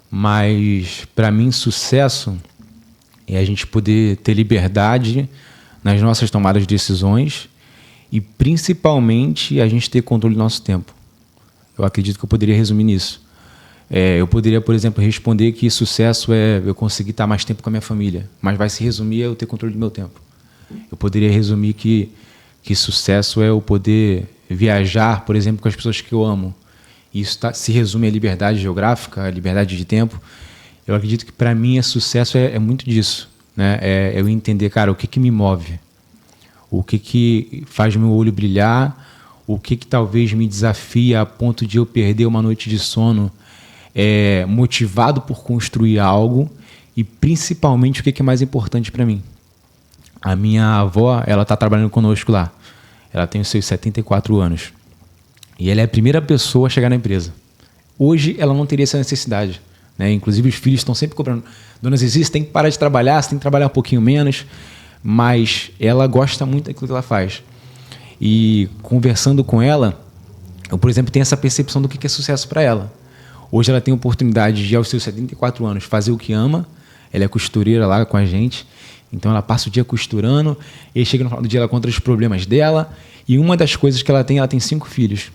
A: mas para mim sucesso é a gente poder ter liberdade nas nossas tomadas de decisões e principalmente a gente ter controle do nosso tempo. Eu acredito que eu poderia resumir nisso. Eu poderia, por exemplo, responder que sucesso é eu conseguir estar mais tempo com a minha família, mas vai se resumir a eu ter controle do meu tempo. Eu poderia resumir que sucesso é eu poder viajar, por exemplo, com as pessoas que eu amo. Isso se resume à liberdade geográfica, à liberdade de tempo. Eu acredito que para mim sucesso é muito disso, né? É eu entender, cara, o que me move, o que faz meu olho brilhar, o que talvez me desafia a ponto de eu perder uma noite de sono motivado por construir algo, e principalmente o que é mais importante para mim. A minha avó, ela está trabalhando conosco lá. Ela tem os seus 74 anos. E ela é a primeira pessoa a chegar na empresa. Hoje, ela não teria essa necessidade, né? Inclusive, os filhos estão sempre cobrando. Dona Zizi, você tem que parar de trabalhar, você tem que trabalhar um pouquinho menos. Mas ela gosta muito daquilo que ela faz. E conversando com ela, eu, por exemplo, tenho essa percepção do que é sucesso para ela. Hoje, ela tem a oportunidade de, aos seus 74 anos, fazer o que ama. Ela é costureira lá com a gente. Então ela passa o dia costurando, e chega no final do dia ela conta os problemas dela, e uma das coisas que ela tem 5 filhos.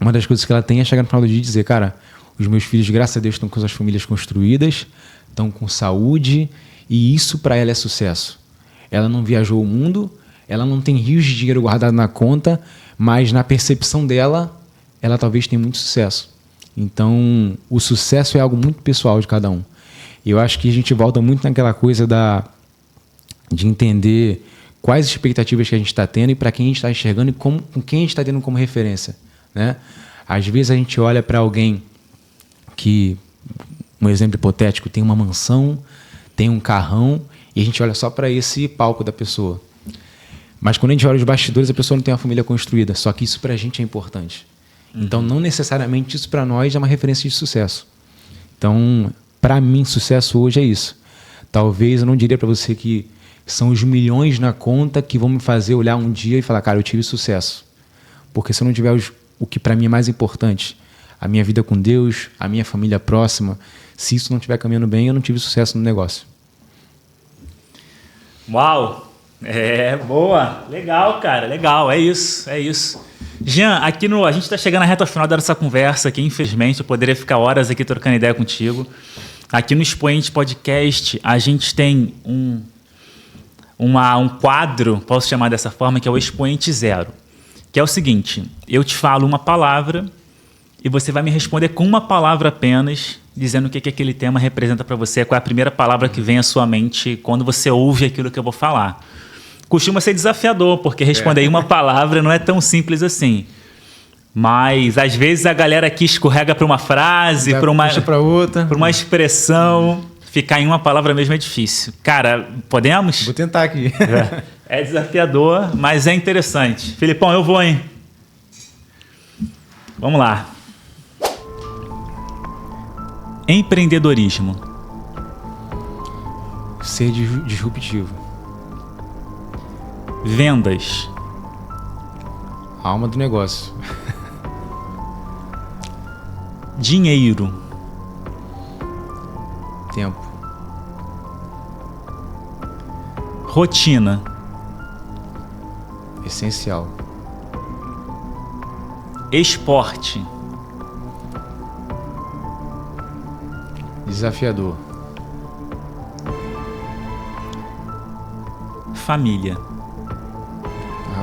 A: Uma das coisas que ela tem é chegar no final do dia e dizer, cara, os meus filhos, graças a Deus, estão com suas famílias construídas, estão com saúde, e isso para ela é sucesso. Ela não viajou o mundo, ela não tem rios de dinheiro guardado na conta, mas na percepção dela, ela talvez tenha muito sucesso. Então, o sucesso é algo muito pessoal de cada um. E eu acho que a gente volta muito naquela coisa de entender quais expectativas que a gente está tendo e para quem a gente está enxergando e com quem a gente está tendo como referência, né? Às vezes a gente olha para alguém que, um exemplo hipotético, tem uma mansão, tem um carrão, e a gente olha só para esse palco da pessoa. Mas quando a gente olha os bastidores, a pessoa não tem uma família construída. Só que isso para a gente é importante. Então, não necessariamente isso para nós é uma referência de sucesso. Então, para mim, sucesso hoje é isso. Talvez eu não diria para você que são os milhões na conta que vão me fazer olhar um dia e falar, cara, eu tive sucesso. Porque se eu não tiver o que para mim é mais importante, a minha vida com Deus, a minha família próxima, se isso não estiver caminhando bem, eu não tive sucesso no negócio.
B: Uau! Boa! Legal, cara, legal, é isso. Jean, a gente está chegando na reta final dessa conversa aqui, infelizmente, eu poderia ficar horas aqui trocando ideia contigo. Aqui no Expoente Podcast, a gente tem um quadro, posso chamar dessa forma, que é o Expoente Zero, que é o seguinte, eu te falo uma palavra e você vai me responder com uma palavra apenas, dizendo o que aquele tema representa para você, qual é a primeira palavra que vem à sua mente quando você ouve aquilo que eu vou falar. Costuma ser desafiador, porque responder em uma palavra não é tão simples assim. Mas, às vezes, a galera aqui escorrega para uma frase, para uma expressão. Ficar em uma palavra mesmo é difícil. Cara, podemos?
A: Vou tentar aqui.
B: É desafiador, mas é interessante. Filipão, eu vou, hein? Vamos lá. Empreendedorismo.
A: Ser disruptivo.
B: Vendas.
A: A alma do negócio.
B: Dinheiro.
A: Tempo.
B: Rotina.
A: Essencial.
B: Esporte.
A: Desafiador.
B: Família.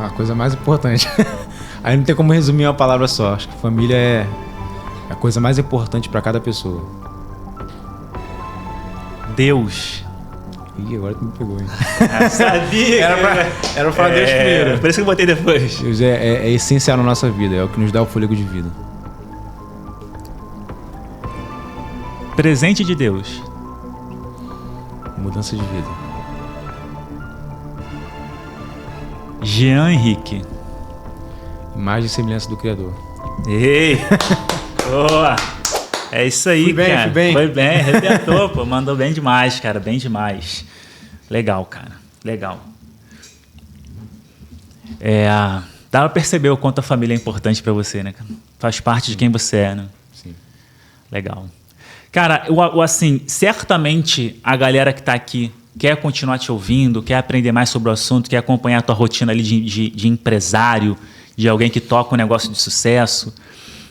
A: A coisa mais importante. Aí não tem como resumir uma palavra só. Acho que família é a coisa mais importante para cada pessoa.
B: Deus.
A: Ih, agora tu me pegou, hein?
B: Sabia!
A: Era pra falar Deus primeiro.
B: Por isso que eu botei depois.
A: Deus é essencial na nossa vida, é o que nos dá o fôlego de vida.
B: Presente de Deus.
A: Mudança de vida.
B: Jean Henrique.
A: Imagem e semelhança do Criador.
B: Ei! Boa! É isso aí, cara.
A: Fui bem.
B: Foi bem, arrebentou, pô. Mandou bem demais, cara. Bem demais. Legal, cara. Legal. Dá pra perceber o quanto a família é importante pra você, né, cara? Faz parte de quem você é, né?
A: Sim.
B: Legal. Cara, assim, certamente a galera que tá aqui quer continuar te ouvindo, quer aprender mais sobre o assunto, quer acompanhar a tua rotina ali de empresário, de alguém que toca um negócio de sucesso.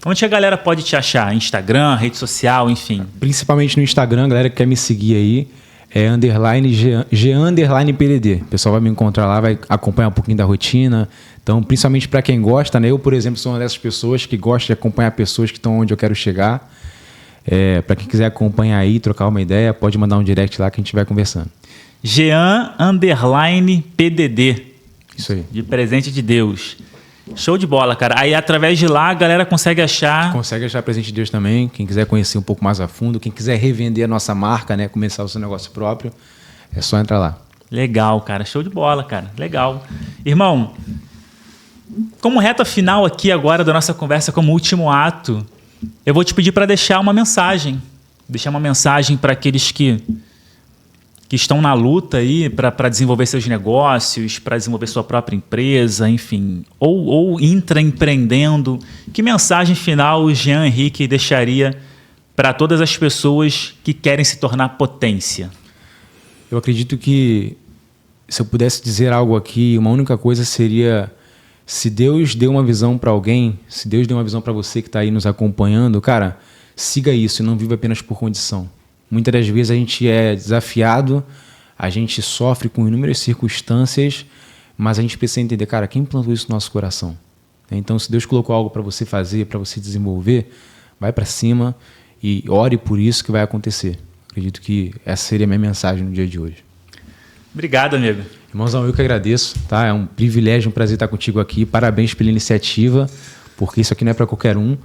B: Onde a galera pode te achar? Instagram, rede social, enfim.
A: Principalmente no Instagram, a galera que quer me seguir aí, é _G_PDD. O pessoal vai me encontrar lá, vai acompanhar um pouquinho da rotina. Então, principalmente para quem gosta, né? Eu, por exemplo, sou uma dessas pessoas que gosta de acompanhar pessoas que estão onde eu quero chegar. Para quem quiser acompanhar aí, trocar uma ideia, pode mandar um direct lá que a gente vai conversando.
B: Jean_PDD.
A: Isso aí.
B: De presente de Deus. Show de bola, cara. Aí, através de lá, a galera consegue achar...
A: Consegue achar presente de Deus também. Quem quiser conhecer um pouco mais a fundo, quem quiser revender a nossa marca, né? Começar o seu negócio próprio, é só entrar lá.
B: Legal, cara. Show de bola, cara. Legal. Irmão, como reta final aqui agora da nossa conversa, como último ato, eu vou te pedir para deixar uma mensagem. Deixar uma mensagem para aqueles que estão na luta aí para desenvolver seus negócios, para desenvolver sua própria empresa, enfim, ou intraempreendendo. Que mensagem final o Jean Henrique deixaria para todas as pessoas que querem se tornar potência?
A: Eu acredito que, se eu pudesse dizer algo aqui, uma única coisa seria: se Deus deu uma visão para alguém, se Deus deu uma visão para você que está aí nos acompanhando, cara, siga isso e não viva apenas por condição. Muitas das vezes a gente é desafiado, a gente sofre com inúmeras circunstâncias, mas a gente precisa entender, cara, quem plantou isso no nosso coração? Então, se Deus colocou algo para você fazer, para você desenvolver, vai para cima e ore por isso que vai acontecer. Acredito que essa seria a minha mensagem no dia de hoje.
B: Obrigado, amigo.
A: Irmãozão, eu que agradeço, tá? É um privilégio, um prazer estar contigo aqui. Parabéns pela iniciativa, porque isso aqui não é para qualquer um.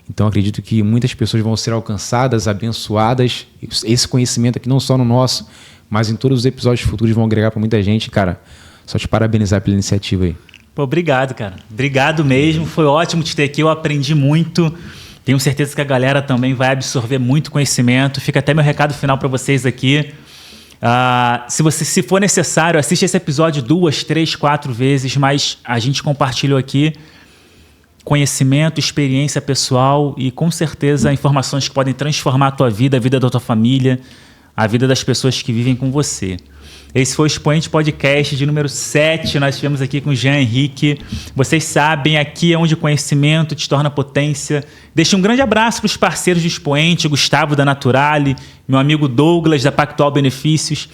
A: Então, acredito que muitas pessoas vão ser alcançadas, abençoadas. Esse conhecimento aqui, não só no nosso, mas em todos os episódios futuros, vão agregar para muita gente. Cara, só te parabenizar pela iniciativa aí.
B: Pô, obrigado, cara. Obrigado mesmo. Foi ótimo te ter aqui. Eu aprendi muito. Tenho certeza que a galera também vai absorver muito conhecimento. Fica até meu recado final para vocês aqui. Se for necessário, assiste esse episódio 2, 3, 4 vezes, mas a gente compartilhou aqui conhecimento, experiência pessoal e com certeza informações que podem transformar a tua vida, a vida da tua família, a vida das pessoas que vivem com você. Esse foi o Expoente Podcast de número 7. Nós estivemos aqui com o Jean Henrique. Vocês sabem, aqui é onde o conhecimento te torna potência. Deixe um grande abraço para os parceiros do Expoente, Gustavo da Naturale, meu amigo Douglas da Pactual Benefícios.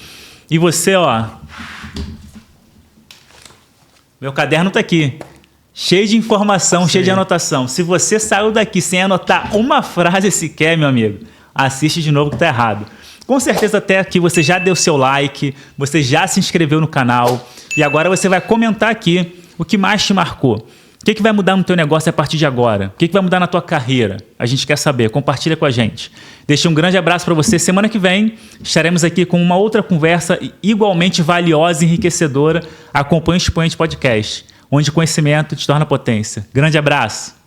B: E você, ó, meu caderno está aqui, cheio de informação, cheio de anotação. Se você saiu daqui sem anotar uma frase sequer, meu amigo, assiste de novo que está errado. Com certeza até aqui você já deu seu like, você já se inscreveu no canal e agora você vai comentar aqui o que mais te marcou. O que vai mudar no teu negócio a partir de agora? O que vai mudar na tua carreira? A gente quer saber, compartilha com a gente. Deixa um grande abraço para você. Semana que vem estaremos aqui com uma outra conversa igualmente valiosa e enriquecedora. Acompanhe o Expoente Podcast, onde o conhecimento te torna potência. Grande abraço!